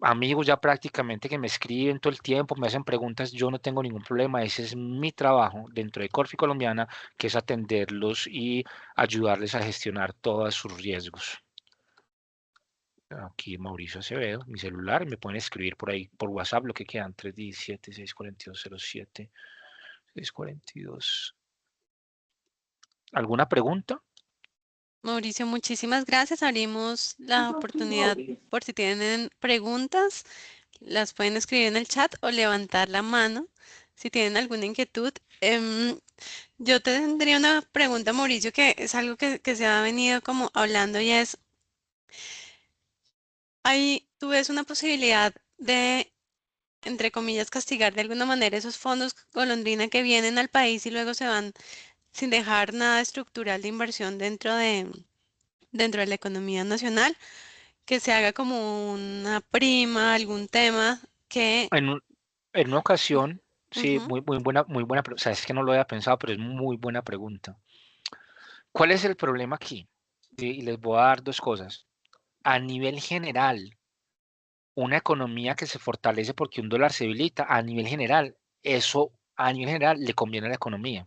amigos ya prácticamente que me escriben todo el tiempo, me hacen preguntas, yo no tengo ningún problema. Ese es mi trabajo dentro de Corfi Colombiana, que es atenderlos y ayudarles a gestionar todos sus riesgos. Aquí Mauricio Acevedo, mi celular, me pueden escribir por ahí, por WhatsApp, lo que quedan, 317-642-07-642. ¿Alguna pregunta? Mauricio, muchísimas gracias. Abrimos la oportunidad por si tienen preguntas, las pueden escribir en el chat o levantar la mano si tienen alguna inquietud. Yo te tendría una pregunta, Mauricio, que es algo que se ha venido como hablando y es, ¿tú ves una posibilidad de, entre comillas, castigar de alguna manera esos fondos golondrina que vienen al país y luego se van sin dejar nada estructural de inversión dentro de la economía nacional? Que se haga como una prima, algún tema que... En, en una ocasión, sí, Ujú. muy buena, o sea, es que no lo había pensado, pero es muy buena pregunta. ¿Cuál es el problema aquí? Y les voy a dar dos cosas. A nivel general, una economía que se fortalece porque un dólar se debilita, a nivel general, eso a nivel general le conviene a la economía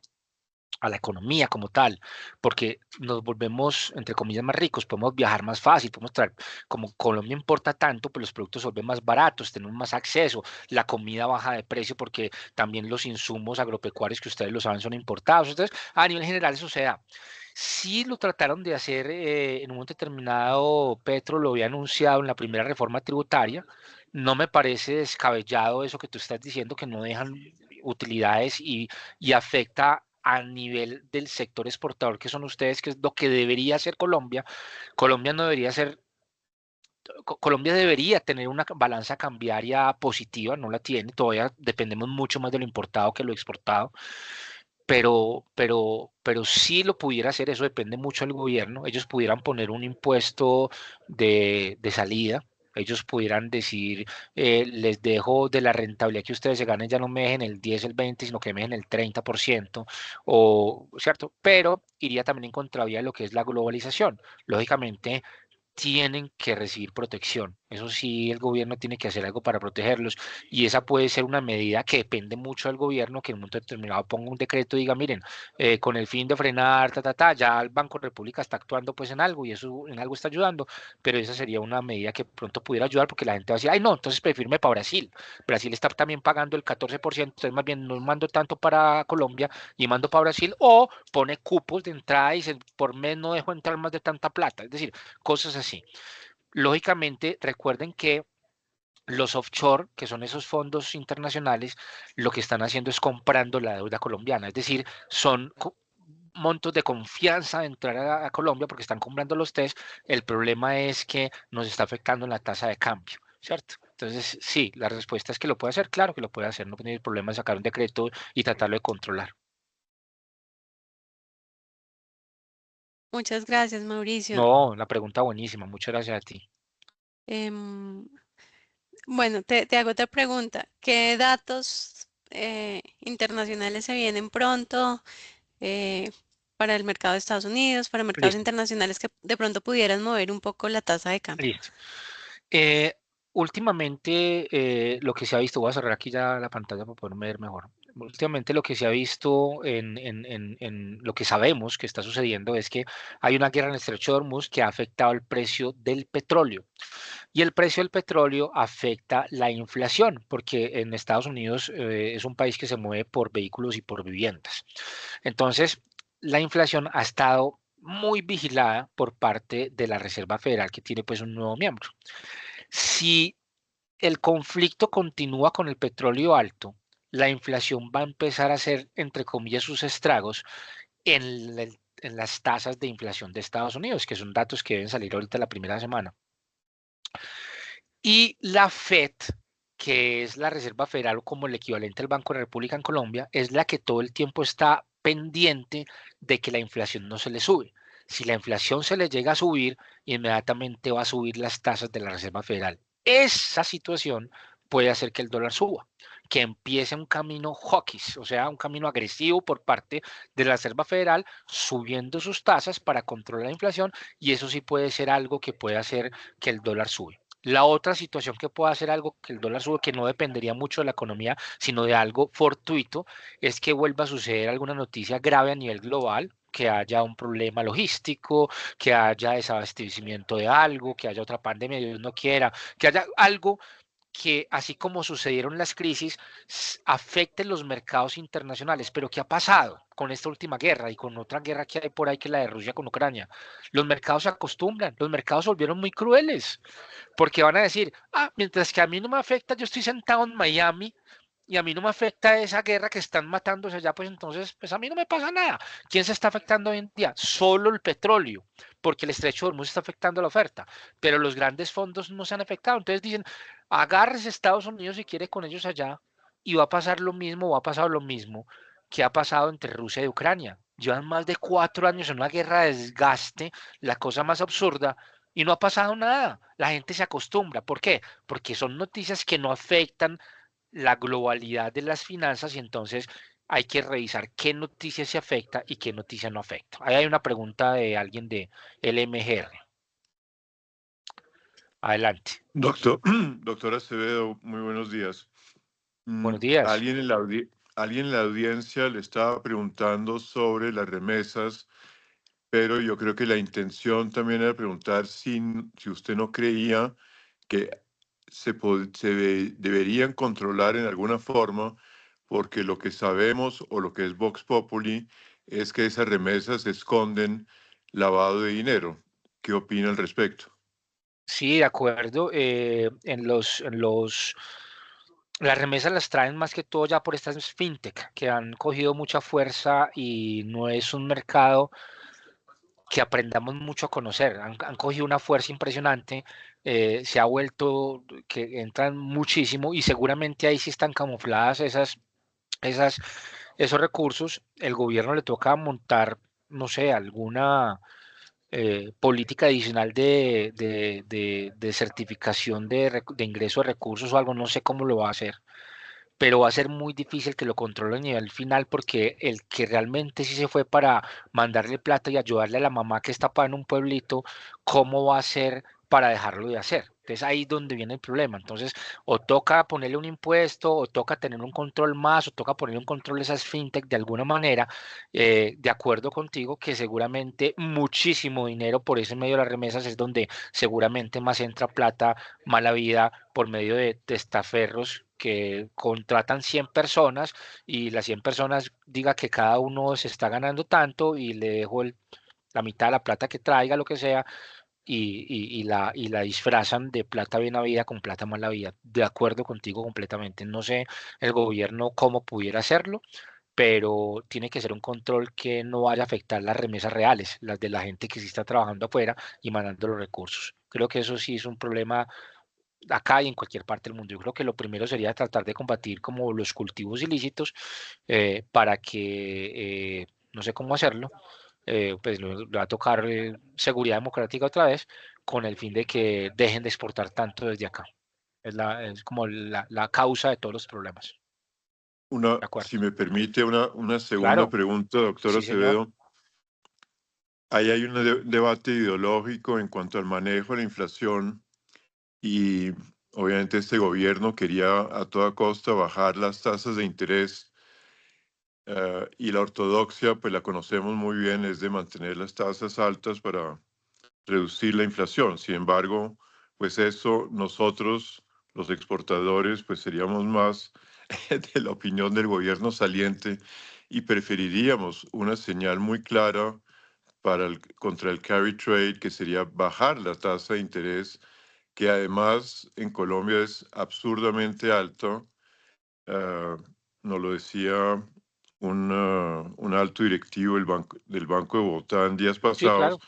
como tal, porque nos volvemos, entre comillas, más ricos, podemos viajar más fácil, podemos traer, como Colombia importa tanto, pues los productos se vuelven más baratos, tenemos más acceso, la comida baja de precio porque también los insumos agropecuarios que ustedes lo saben son importados, entonces a nivel general eso se da. Sí lo trataron de hacer en un momento determinado, Petro lo había anunciado en la primera reforma tributaria, no me parece descabellado eso que tú estás diciendo, que no dejan utilidades y afecta a nivel del sector exportador que son ustedes, que es lo que debería hacer Colombia. Colombia no debería ser, Colombia debería tener una balanza cambiaria positiva, no la tiene, todavía dependemos mucho más de lo importado que lo exportado, pero sí lo pudiera hacer, eso depende mucho del gobierno, ellos pudieran poner un impuesto de salida, ellos pudieran decir, les dejo de la rentabilidad que ustedes se ganen, ya no me dejen el 10, el 20, sino que me dejen el 30%, o, ¿cierto? Pero iría también en contravía de lo que es la globalización. Lógicamente, tienen que recibir protección. Eso sí, el gobierno tiene que hacer algo para protegerlos y esa puede ser una medida que depende mucho del gobierno, que en un momento determinado ponga un decreto y diga, miren, con el fin de frenar, ya el Banco República está actuando pues en algo y eso en algo está ayudando, pero esa sería una medida que pronto pudiera ayudar porque la gente va a decir, ay no, entonces prefiero irme para Brasil. Brasil está también pagando el 14%, entonces más bien no mando tanto para Colombia y mando para Brasil o pone cupos de entrada y dice, por mes no dejo entrar más de tanta plata. Es decir, cosas así. Lógicamente, recuerden que los offshore, que son esos fondos internacionales, lo que están haciendo es comprando la deuda colombiana, es decir, son montos de confianza de entrar a Colombia porque están comprando los test. El problema es que nos está afectando en la tasa de cambio, ¿cierto? Entonces, sí, la respuesta es que lo puede hacer, claro que lo puede hacer, no tiene problema de sacar un decreto y tratarlo de controlar. Muchas gracias, Mauricio. No, la pregunta buenísima, muchas gracias a ti. Em, Bueno, te hago otra pregunta. ¿Qué datos internacionales se vienen pronto eh, para el mercado de Estados Unidos, para mercados Listo, internacionales que de pronto pudieran mover un poco la tasa de cambio? listo. Eh, Últimamente, lo que se ha visto, voy a cerrar aquí ya la pantalla para poderme ver mejor. Últimamente lo que se ha visto en lo que sabemos que está sucediendo es que hay una guerra en el Estrecho de Hormuz que ha afectado el precio del petróleo. Y el precio del petróleo afecta la inflación, porque en Estados Unidos es un país que se mueve por vehículos y por viviendas. Entonces, la inflación ha estado muy vigilada por parte de la Reserva Federal, que tiene pues un nuevo miembro. Si el conflicto continúa con el petróleo alto, la inflación va a empezar a hacer, entre comillas, sus estragos en las tasas de inflación de Estados Unidos, que son datos que deben salir ahorita la primera semana. Y la FED, que es la Reserva Federal o como el equivalente al Banco de la República en Colombia, es la que todo el tiempo está pendiente de que la inflación no se le sube. Si la inflación se le llega a subir, inmediatamente va a subir las tasas de la Reserva Federal. Esa situación puede hacer que el dólar suba, que empiece un camino hawkish, o sea, un camino agresivo por parte de la Reserva Federal, subiendo sus tasas para controlar la inflación, y eso sí puede ser algo que puede hacer que el dólar sube. La otra situación que puede hacer algo que el dólar sube, que no dependería mucho de la economía, sino de algo fortuito, es que vuelva a suceder alguna noticia grave a nivel global, que haya un problema logístico, que haya desabastecimiento de algo, que haya otra pandemia, Dios no quiera, que haya algo que, así como sucedieron las crisis, afecten los mercados internacionales. Pero ¿qué ha pasado con esta última guerra y con otra guerra que hay por ahí, que es la de Rusia con Ucrania? Los mercados se acostumbran, los mercados se volvieron muy crueles, porque van a decir, mientras que a mí no me afecta, yo estoy sentado en Miami y a mí no me afecta esa guerra que están matándose allá, pues entonces, pues a mí no me pasa nada. ¿Quién se está afectando hoy en día? Solo el petróleo, porque el estrecho de Hormuz está afectando la oferta, pero los grandes fondos no se han afectado. Entonces dicen, agárrese Estados Unidos si quiere con ellos allá, y va a pasar lo mismo, va a pasar lo mismo que ha pasado entre Rusia y Ucrania. Llevan más de 4 años en una guerra de desgaste, la cosa más absurda, y no ha pasado nada. La gente se acostumbra. ¿Por qué? Porque son noticias que no afectan la globalidad de las finanzas, y entonces hay que revisar qué noticia se afecta y qué noticia no afecta. Ahí hay una pregunta de alguien de LMGR. Adelante. Doctor Acevedo, muy buenos días. Buenos días. Alguien en la audiencia le estaba preguntando sobre las remesas, pero yo creo que la intención también era preguntar si usted no creía que deberían controlar en alguna forma, porque lo que sabemos o lo que es Vox Populi es que esas remesas esconden lavado de dinero. ¿Qué opina al respecto? Sí, de acuerdo. Las remesas las traen más que todo ya por estas fintech que han cogido mucha fuerza, y no es un mercado que aprendamos mucho a conocer. Han cogido una fuerza impresionante, se ha vuelto que entran muchísimo, y seguramente ahí sí están camufladas esas, esos recursos. El gobierno le toca montar, no sé, alguna política adicional de certificación de ingreso de recursos o algo, no sé cómo lo va a hacer, pero va a ser muy difícil que lo controle a nivel final, porque el que realmente sí se fue para mandarle plata y ayudarle a la mamá que está en un pueblito, ¿cómo va a ser para dejarlo de hacer? Entonces ahí es donde viene el problema. Entonces, o toca ponerle un impuesto, o toca tener un control más, o toca ponerle un control a esas fintech de alguna manera. De acuerdo contigo que seguramente muchísimo dinero por ese medio de las remesas es donde seguramente más entra plata mala vida, por medio de testaferros que contratan 100 personas, y las 100 personas diga que cada uno se está ganando tanto, y le dejo la mitad de la plata que traiga, lo que sea, y la disfrazan de plata bien habida con plata mala vida. De acuerdo contigo completamente. No sé el gobierno cómo pudiera hacerlo, pero tiene que ser un control que no vaya a afectar las remesas reales, las de la gente que sí está trabajando afuera y mandando los recursos. Creo que eso sí es un problema acá y en cualquier parte del mundo. Yo creo que lo primero sería tratar de combatir como los cultivos ilícitos, para que, no sé cómo hacerlo, pues le va a tocar seguridad democrática otra vez, con el fin de que dejen de exportar tanto desde acá. Es como la causa de todos los problemas. De acuerdo. Si me permite una segunda Claro. pregunta, doctor Sí, señor. Acevedo. Ahí hay un debate ideológico en cuanto al manejo de la inflación y obviamente este gobierno quería a toda costa bajar las tasas de interés y la ortodoxia, pues la conocemos muy bien, es de mantener las tasas altas para reducir la inflación. Sin embargo, pues eso nosotros, los exportadores, pues seríamos más de la opinión del gobierno saliente y preferiríamos una señal muy clara contra el carry trade, que sería bajar la tasa de interés, que además en Colombia es absurdamente alta. Nos lo decía un alto directivo del Banco de Bogotá en días pasados, Sí, claro.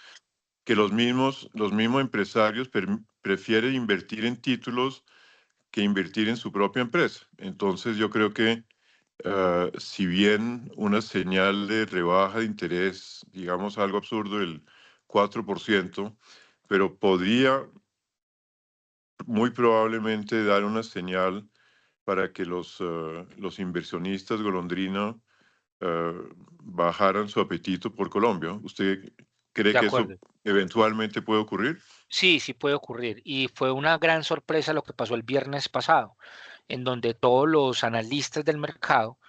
que los mismos empresarios prefieren invertir en títulos que invertir en su propia empresa. Entonces yo creo que si bien una señal de rebaja de interés, digamos algo absurdo, el 4%, pero podría muy probablemente dar una señal para que los inversionistas golondrina bajaran su apetito por Colombia. ¿Usted cree De que eso acuerdo. eventualmente puede ocurrir? Sí, sí puede ocurrir. Y fue una gran sorpresa lo que pasó el viernes pasado, en donde todos los analistas del mercado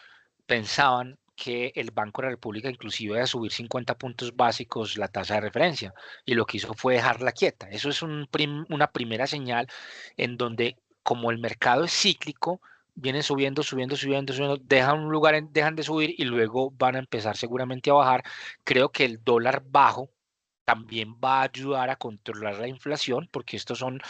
pensaban que el Banco de la República inclusive iba a subir 50 puntos básicos la tasa de referencia y lo que hizo fue dejarla quieta. Eso es una primera señal en donde como el mercado es cíclico, vienen subiendo, subiendo, subiendo, subiendo, dejan un lugar, dejan de subir y luego van a empezar seguramente a bajar. Creo que el dólar bajo también va a ayudar a controlar la inflación, porque estos son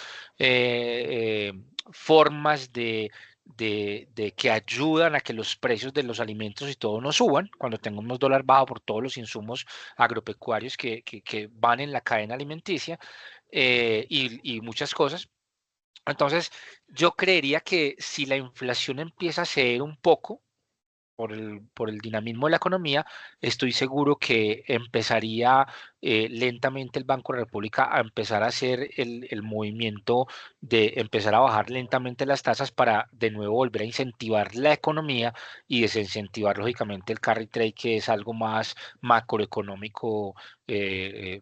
formas de que ayudan a que los precios de los alimentos y todo no suban cuando tengamos dólar bajo por todos los insumos agropecuarios que van en la cadena alimenticia y muchas cosas. Entonces, yo creería que si la inflación empieza a ceder un poco, por el dinamismo de la economía, estoy seguro que empezaría lentamente el Banco de la República a empezar a hacer el movimiento de empezar a bajar lentamente las tasas para de nuevo volver a incentivar la economía y desincentivar lógicamente el carry trade, que es algo más macroeconómico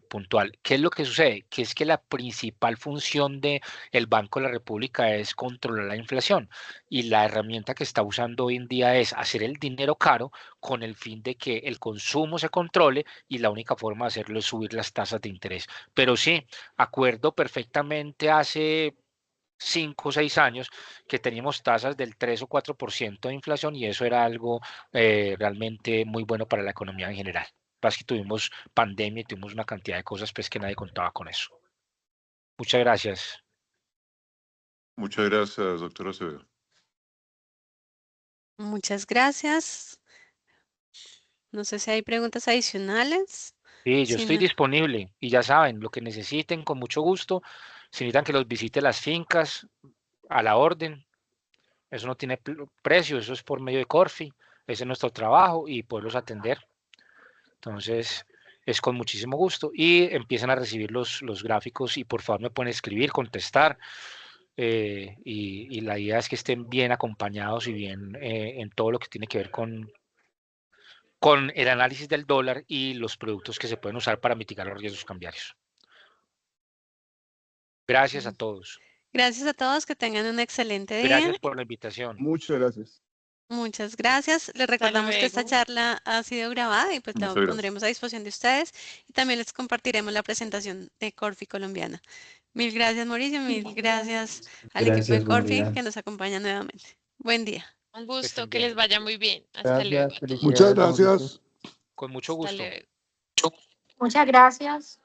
puntual. ¿Qué es lo que sucede? Que es que la principal función de el Banco de la República es controlar la inflación y la herramienta que está usando hoy en día es hacer el dinero caro con el fin de que el consumo se controle y la única forma de hacerlo es subir las tasas de interés. Pero sí, acuerdo perfectamente hace 5 o 6 años que teníamos tasas del 3 o 4% de inflación y eso era algo realmente muy bueno para la economía en general. Pasa que tuvimos pandemia y tuvimos una cantidad de cosas pues que nadie contaba con eso. Muchas gracias. Muchas gracias, doctor Acevedo. Muchas gracias. No sé si hay preguntas adicionales. Sí, yo Si estoy no, disponible y ya saben, lo que necesiten con mucho gusto. Si necesitan que los visite las fincas, a la orden. Eso no tiene precio, eso es por medio de Corfi. Ese es nuestro trabajo y poderlos atender. Entonces, es con muchísimo gusto. Y empiezan a recibir los gráficos y por favor me pueden escribir, contestar. Y la idea es que estén bien acompañados y bien en todo lo que tiene que ver con el análisis del dólar y los productos que se pueden usar para mitigar los riesgos cambiarios. Gracias a todos. gracias a todos, que tengan un excelente día. Gracias por la invitación. Muchas gracias. Muchas gracias. Les Hasta recordamos que esta luego. charla ha sido grabada y pues la Muchas gracias. pondremos a disposición de ustedes y también les compartiremos la presentación de Corfi Colombiana. Mil gracias, Mauricio. Mil gracias al equipo de Gracias, buen Corfi día. que nos acompaña nuevamente. Buen día. Un Que gusto, estén que les bien. vaya muy bien. Hasta luego Gracias, a todos. Muchas felicidades, Mauricio. gracias. Con mucho Hasta gusto. luego. Muchas gracias.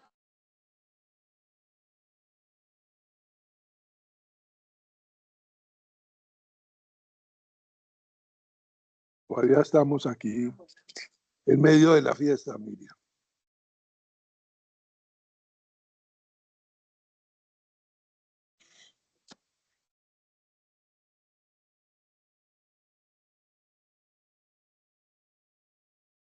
Todavía estamos aquí en medio de la fiesta, Miriam.